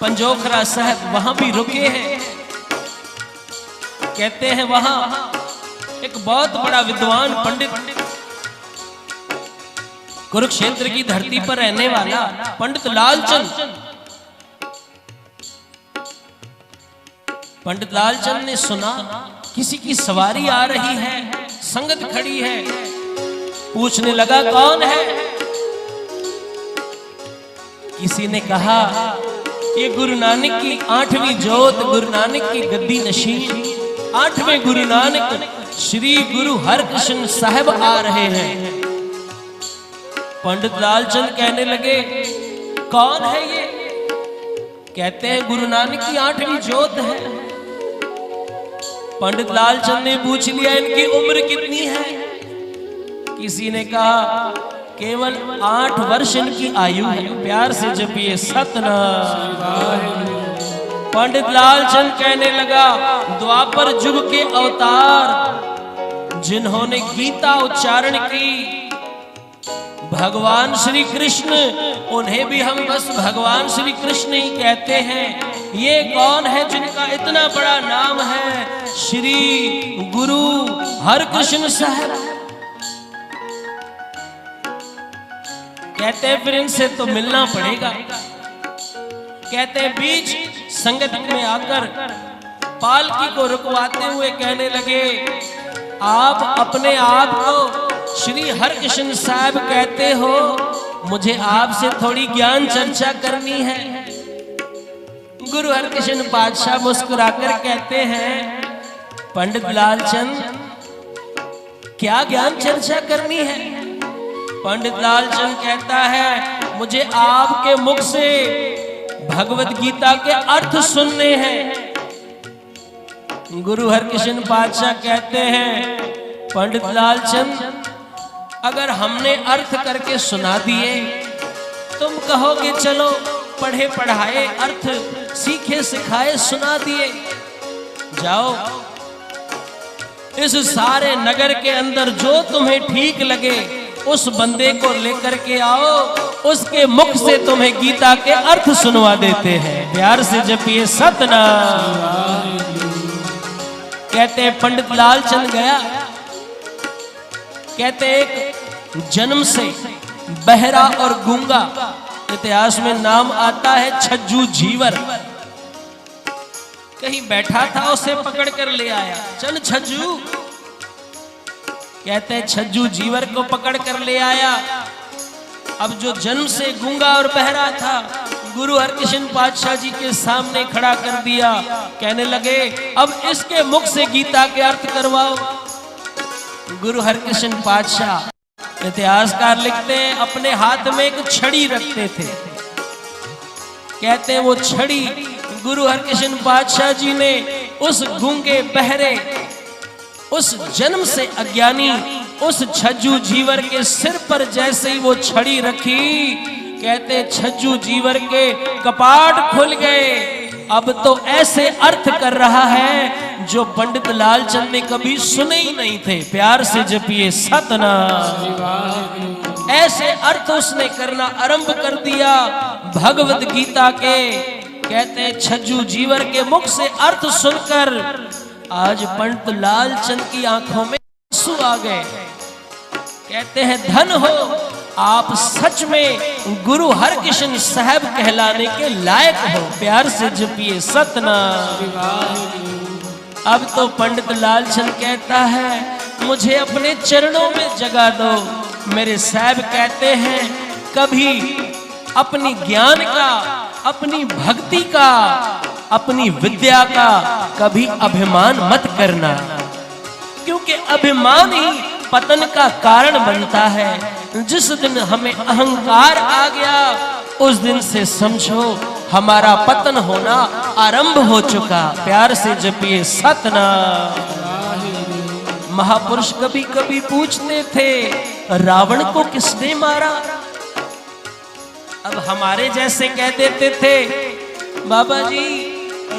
पंजोखरा साहब वहां भी रुके हैं। कहते हैं वहां एक बहुत बड़ा विद्वान पंडित कुरुक्षेत्र की धरती पर रहने वाला पंडित लालचंद ने सुना किसी की सवारी आ रही है, संगत खड़ी है। पूछने लगा कौन है। किसी ने कहा ये गुरु नानक की 8वीं जोत, गुरु नानक की गद्दी नशीन 8वें गुरु नानक श्री गुरु हरकृष्ण साहब आ रहे हैं। पंडित लालचंद कहने लगे कौन है ये। कहते हैं गुरु नानक की 8वीं जोत है। पंडित लालचंद ने पूछ लिया इनकी उम्र कितनी है। किसी ने कहा केवल 8 वर्ष इनकी आयु है। प्यार से जपिए सतनाम। पंडित लालचंद कहने लगा द्वापर युग के अवतार जिन्होंने गीता उच्चारण की भगवान श्री कृष्ण, उन्हें भी हम बस भगवान श्री कृष्ण ही कहते हैं। ये कौन है जिनका इतना बड़ा नाम है, श्री गुरु हरकृष्ण साहब। कहते हैं फिर इनसे तो मिलना पड़ेगा। कहते हैं बीच संगत में आकर पालकी को रुकवाते हुए कहने लगे आप अपने आप को श्री हरकृष्ण साहब कहते हो, मुझे आपसे थोड़ी ज्ञान चर्चा करनी है। गुरु हरकृष्ण पातशाह मुस्कुराकर कहते हैं पंडित लालचंद क्या ज्ञान चर्चा करनी है। पंडित लालचंद कहता है मुझे आपके मुख से भगवत गीता के अर्थ सुनने हैं। गुरु हरकृष्ण पातशाह कहते हैं पंडित लालचंद अगर हमने अर्थ करके सुना दिए तुम कहोगे चलो पढ़े पढ़ाए अर्थ सीखे सिखाए सुना दिए। जाओ इस सारे नगर के अंदर जो तुम्हें ठीक लगे उस बंदे को लेकर के आओ, उसके मुख से तुम्हें गीता के अर्थ सुनवा देते हैं। प्यार से जपिए सतनाम। कहते हैं पंडित लालचंद गया। कहते एक जन्म से बहरा और गूंगा, इतिहास में नाम आता है छज्जू झीवर, कहीं बैठा था उसे पकड़ कर ले आया। चल छज्जू, कहते हैं छज्जू जीवर को पकड़ कर ले आया। अब जो जन्म से गूंगा और बहरा था गुरु हरकृष्ण पातशाह जी के सामने खड़ा कर दिया। कहने लगे अब इसके मुख से गीता के अर्थ करवाओ। गुरु हरकृष्ण पातशाह इतिहासकार लिखते हैं अपने हाथ में एक छड़ी रखते थे। कहते हैं वो छड़ी गुरु हरकृष्ण पातशाह जी ने उस गूंगे बहरे उस जन्म से अज्ञानी उस छज्जू जीवर के सिर पर जैसे ही वो छड़ी रखी, कहते छज्जू जीवर के कपाट खुल गए। अब तो ऐसे अर्थ कर रहा है जो पंडित लालचंद ने कभी सुने ही नहीं थे। प्यार से जपिए सतनाम। ऐसे अर्थ उसने करना आरंभ कर दिया भगवत गीता के। कहते हैं छज्जू जीवर के मुख से अर्थ सुनकर आज पंडित लालचंद की आंखों में आंसू आ गए। कहते हैं धन हो आप सच में गुरु हरकिशन साहब कहलाने के लायक हो। प्यार से जपिए सतनाम। अब तो पंडित लालचंद कहता है मुझे अपने चरणों में जगा दो। मेरे साहब कहते हैं कभी अपनी ज्ञान का, अपनी भक्ति का, अपनी विद्या का कभी अभिमान मत करना, क्योंकि अभिमान ही पतन का कारण बनता है। जिस दिन हमें अहंकार आ गया उस दिन से समझो हमारा पतन होना आरंभ हो चुका। प्यार से जपिए सतनाम। महापुरुष कभी कभी पूछते थे रावण को किसने मारा। अब हमारे जैसे कह देते थे बाबा जी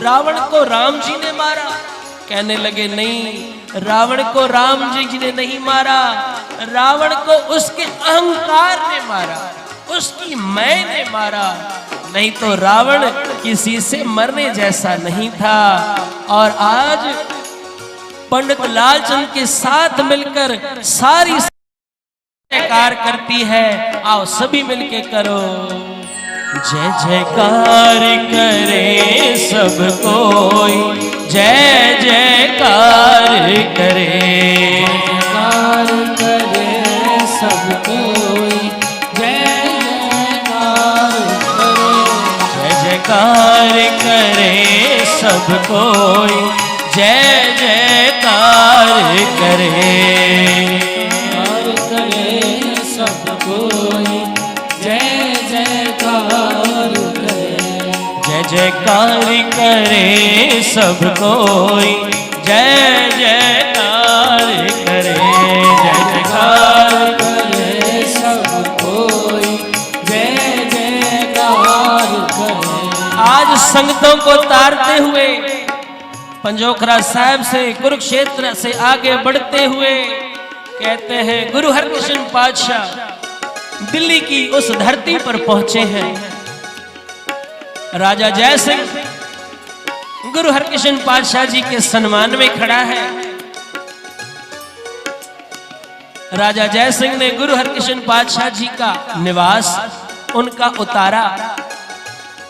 रावण को राम जी ने मारा। कहने लगे नहीं, रावण को राम जी ने नहीं मारा, रावण को उसके अहंकार ने मारा, उसकी मैं ने मारा। नहीं तो रावण किसी से मरने जैसा नहीं था। और आज पंडित लालचंद के साथ मिलकर सारी जयकार करती है। आओ सभी मिलके करो। जय जयकार करे सब कोई, जय जयकार करे। जयकार करे सब कोई, जय जयकार करे। जय जयकार करे सब कोई, जय जयकार करे। सब कोई जय जयकार करे। जय जयकार करे सब कोई, जय जयकार करे। जय जयकार करे सब कोई, जय जयकार करे। आज संगतों को तारते हुए पंजोखरा साहब से कुरुक्षेत्र से आगे बढ़ते हुए कहते हैं गुरु हरकिशन पातशाह दिल्ली की उस धरती पर पहुंचे हैं। राजा जय सिंह गुरु हरकिशन पातशाह जी के सम्मान में खड़ा है। राजा जय सिंह ने गुरु हरकिशन पातशाह जी का निवास, उनका उतारा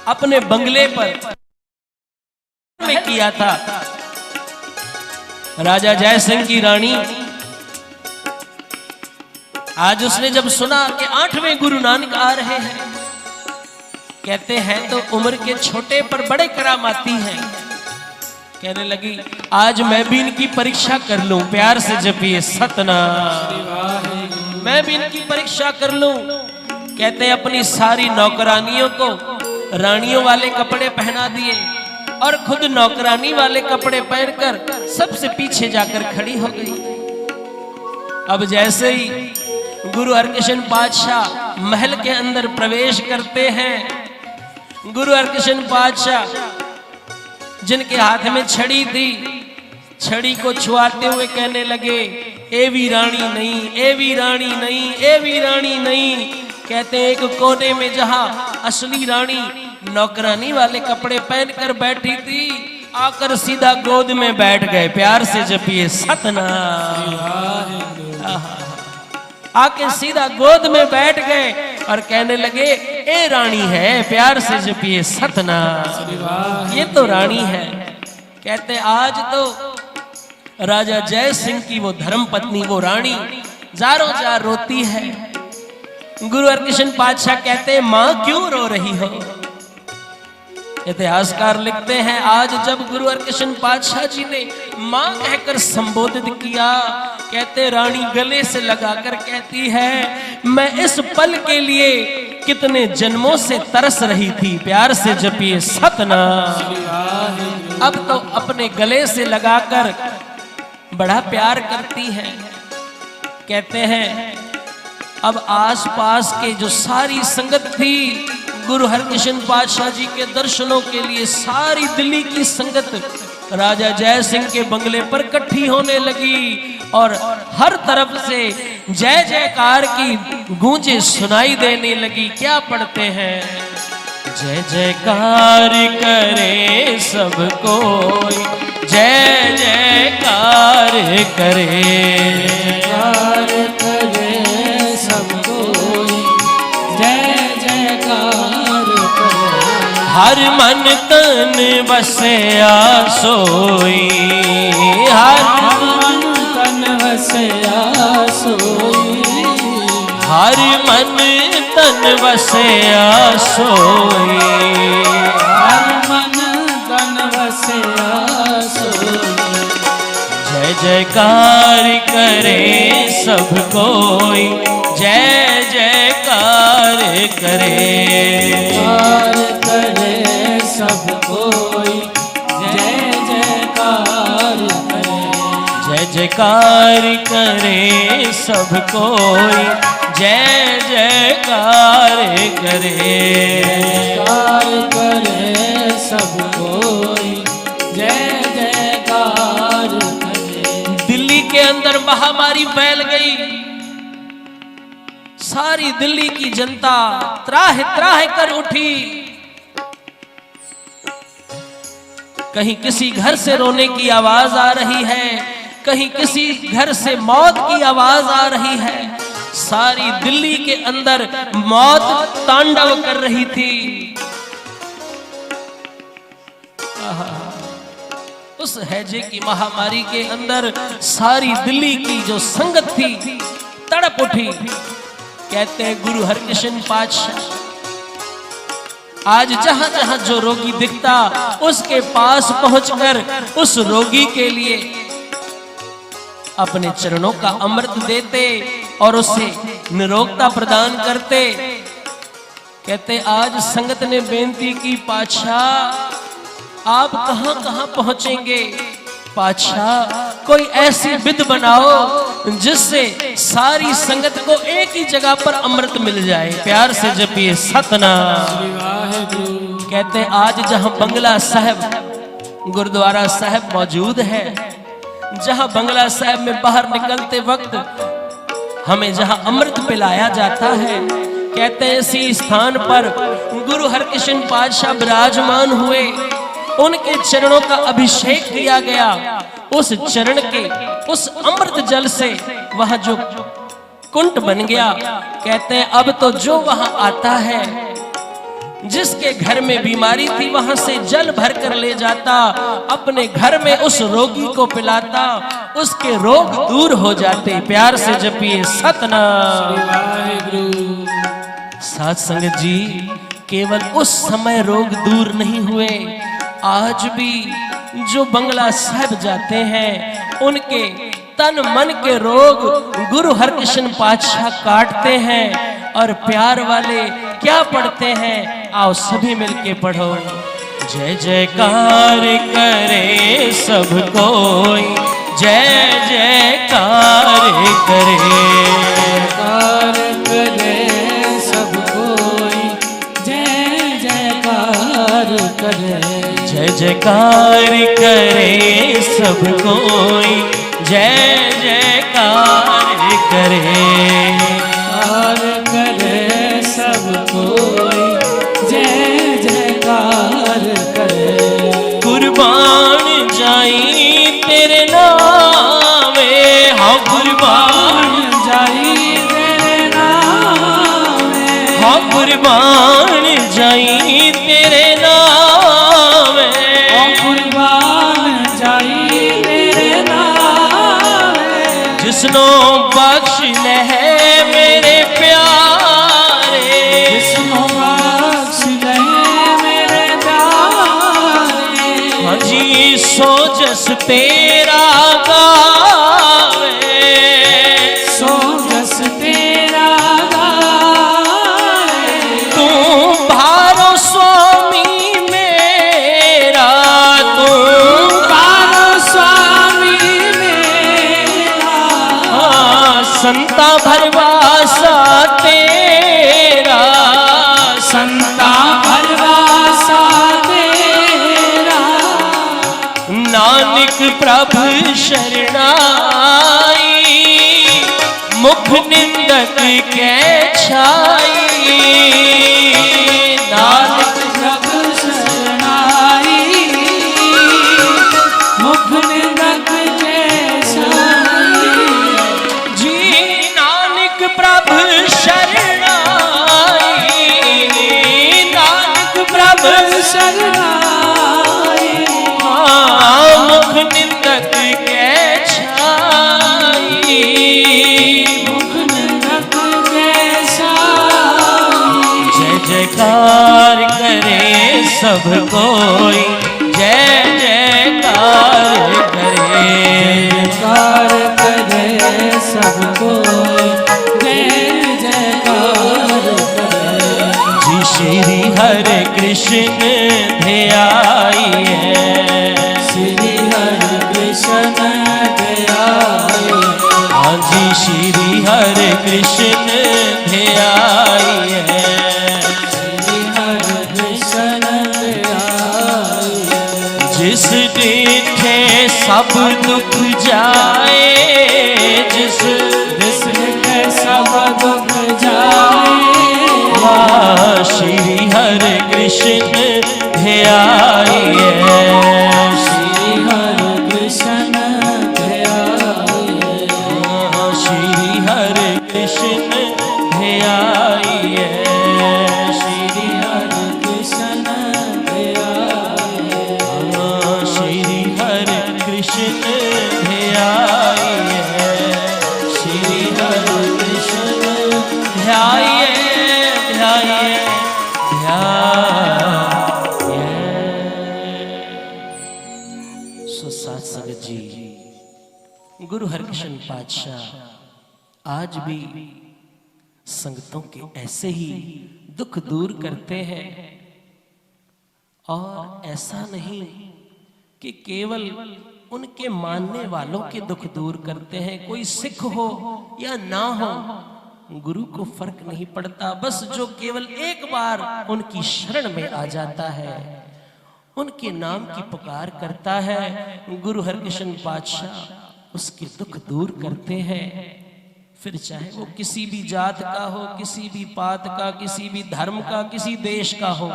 अपने बंगले पर में किया था। राजा जय सिंह की रानी आज उसने जब सुना कि 8वें गुरु नानक आ रहे हैं, कहते हैं तो उम्र के छोटे पर बड़े करामाती हैं। कहने लगी आज मैं भी इनकी परीक्षा कर लूं। प्यार से जपिए सतनाम। मैं भी इनकी परीक्षा कर लूं। कहते हैं अपनी सारी नौकरानियों को रानियों वाले कपड़े पहना दिए और खुद नौकरानी वाले कपड़े पहनकर सबसे पीछे जाकर खड़ी हो गई। अब जैसे ही गुरु हरकिशन पातशाह महल के अंदर प्रवेश करते हैं, गुरु हरकिशन पातशाह जिनके हाथ में छड़ी थी, छड़ी को छुआते हुए कहने लगे ए वी रानी नहीं, ए वी रानी नहीं, ए वी रानी नहीं। कहते एक कोने में जहां असली रानी नौकरानी वाले कपड़े पहनकर बैठी थी, आकर सीधा गोद में बैठ गए। प्यार से जपिए सतनाम। आके सीधा गोद में बैठ गए और कहने लगे ए रानी है। प्यार से जपिए सतनाम। ये तो रानी है। कहते आज तो राजा जय सिंह की वो धर्म पत्नी, वो रानी जारों जार रोती है। गुरु हरकिशन पातशाह कहते मां क्यों रो रही हो। इतिहासकार लिखते हैं आज जब गुरु हरकिशन पातशाह जी ने मां कहकर संबोधित किया, कहते रानी गले से लगाकर कहती है मैं इस पल के लिए कितने जन्मों से तरस रही थी। प्यार से जपिए सतनाम। अब तो अपने गले से लगाकर बड़ा प्यार करती है। कहते हैं अब आसपास के जो सारी संगत थी गुरु हरकिशन पातशाह जी के दर्शनों के लिए, सारी दिल्ली की संगत राजा जय सिंह के बंगले पर इकट्ठी होने लगी और हर तरफ से जय जयकार की गूंजें सुनाई देने लगी। क्या पढ़ते हैं जय जयकार करे सब कोई, जय जयकार करे, जयकार करे सब कोई, जय जयकार करे। हर मन तन बसया सोई, हर मन तन बसया सोई, हर मन तन बसया सोई, हर मन तन बसया सोई। जय जयकार करे सब कोई, जय जयकार करे, जयकार करे सब कोई, जय जयकार करे, जय जयकार करे सब कोई, जय जयकार करे, जयकार करे सब कोई, जय जयकार करे। दिल्ली के अंदर महामारी फैल गई, सारी दिल्ली की जनता त्राह त्राह कर उठी। कहीं किसी घर से रोने की आवाज आ रही है, कहीं किसी घर से मौत की आवाज आ रही है। सारी दिल्ली के अंदर मौत तांडव कर रही थी। उस हैजे की महामारी के अंदर सारी दिल्ली की जो संगत थी तड़प उठी। कहते हैं गुरु हरकृष्ण पातशाह, आज जहां जहां जो रोगी दिखता उसके पास पहुंचकर उस रोगी के लिए अपने चरणों का अमृत देते और उसे निरोगता प्रदान करते। कहते आज संगत ने बेनती की, पातशाह आप कहां कहां पहुंचेंगे? पातशाह कोई ऐसी विध बनाओ जिससे सारी संगत को एक ही जगह पर अमृत मिल जाए। प्यार से जपिए सतनाम। कहते आज जहां बंगला साहब गुरुद्वारा साहब मौजूद है, जहां बंगला साहब में बाहर निकलते वक्त हमें जहां अमृत पिलाया जाता है, कहते हैं इसी स्थान पर गुरु हरकृष्ण पातशाह विराजमान हुए, उनके चरणों का अभिषेक किया गया। उस चरण के उस अमृत जल से वहां जो कुंड बन गया, कहते हैं अब तो जो वहां आता है, जिसके घर में बीमारी थी वहां से जल भर कर ले जाता, अपने घर में उस रोगी को पिलाता, उसके रोग दूर हो जाते। प्यार से जपिए सतनाम। साथ संगत जी, केवल उस समय रोग दूर नहीं हुए, आज भी जो बंगला साहब जाते हैं उनके तन मन के रोग गुरु हरकृष्ण पातशाह काटते हैं। और प्यार वाले क्या पढ़ते हैं, आओ सभी मिलके पढ़ो। जय जयकार करे सब कोई, जय जयकार करे, जयकार करे सब कोई, जय जयकार करे, जय जयकार करे सब कोई, जय जयकार करे, जयकार करे सब कोई, जय जयकार करे। कुर्बान जाई तेरे नामे, हाँ कुर्बान जाई तेरे नामे, हाँ कुर्बान जाई तेरे नामे, कुर्बान जाई तेरे नामे, जिसनो बख्श है मेरे प्यारे, जिसनो बख्श ले मेरे प्यारे, हाँ जी सो जस तेरा गावे, सो जस तेरा गावे, तू भारो स्वामी मेरा, तू भारो स्वामी मेरा, हाँ संता भरवासा तेरा, संता भरवासा तेरा, नानक प्रभु शरणाई, मुख निंदक के छाई, नानक सब कोई जय जयकार करे। जयकार करे सबको, जय जयकार करे। जी श्री हरे कृष्ण ध्याइए, श्री हरे कृष्ण ध्याइए। जी श्री हरे कृष्ण ध्याइए, श्री हरे कृष्ण ध्याइए। जिस डिठे सब दुख जाए, जिस जिसके सब दुख जाए। श्री हरे कृष्ण ध्याइए, श्री हरे कृष्ण ध्याइए। श्री हरे कृष्ण ध्याइए, श्री हरे कृष्ण ध्याइए। श्री हरे कृष्ण ध्याइए, श्री हरे कृष्ण ध्याइए ध्याइए ध्याइए। सो साथ संगत जी, गुरु हरकृष्ण पातशाह आज भी संगतों के ऐसे ही दुख दूर करते हैं। और ऐसा नहीं कि केवल उनके मानने वालों के दुख दूर करते हैं, कोई सिख हो या ना हो, गुरु को फर्क नहीं पड़ता। बस जो केवल एक बार उनकी शरण में आ जाता है, उनके नाम की पुकार करता है, गुरु हरकृष्ण पातशाह उसके दुख दूर करते हैं। फिर चाहे वो किसी भी जात का हो, किसी भी पात का, किसी भी धर्म का, किसी देश का हो।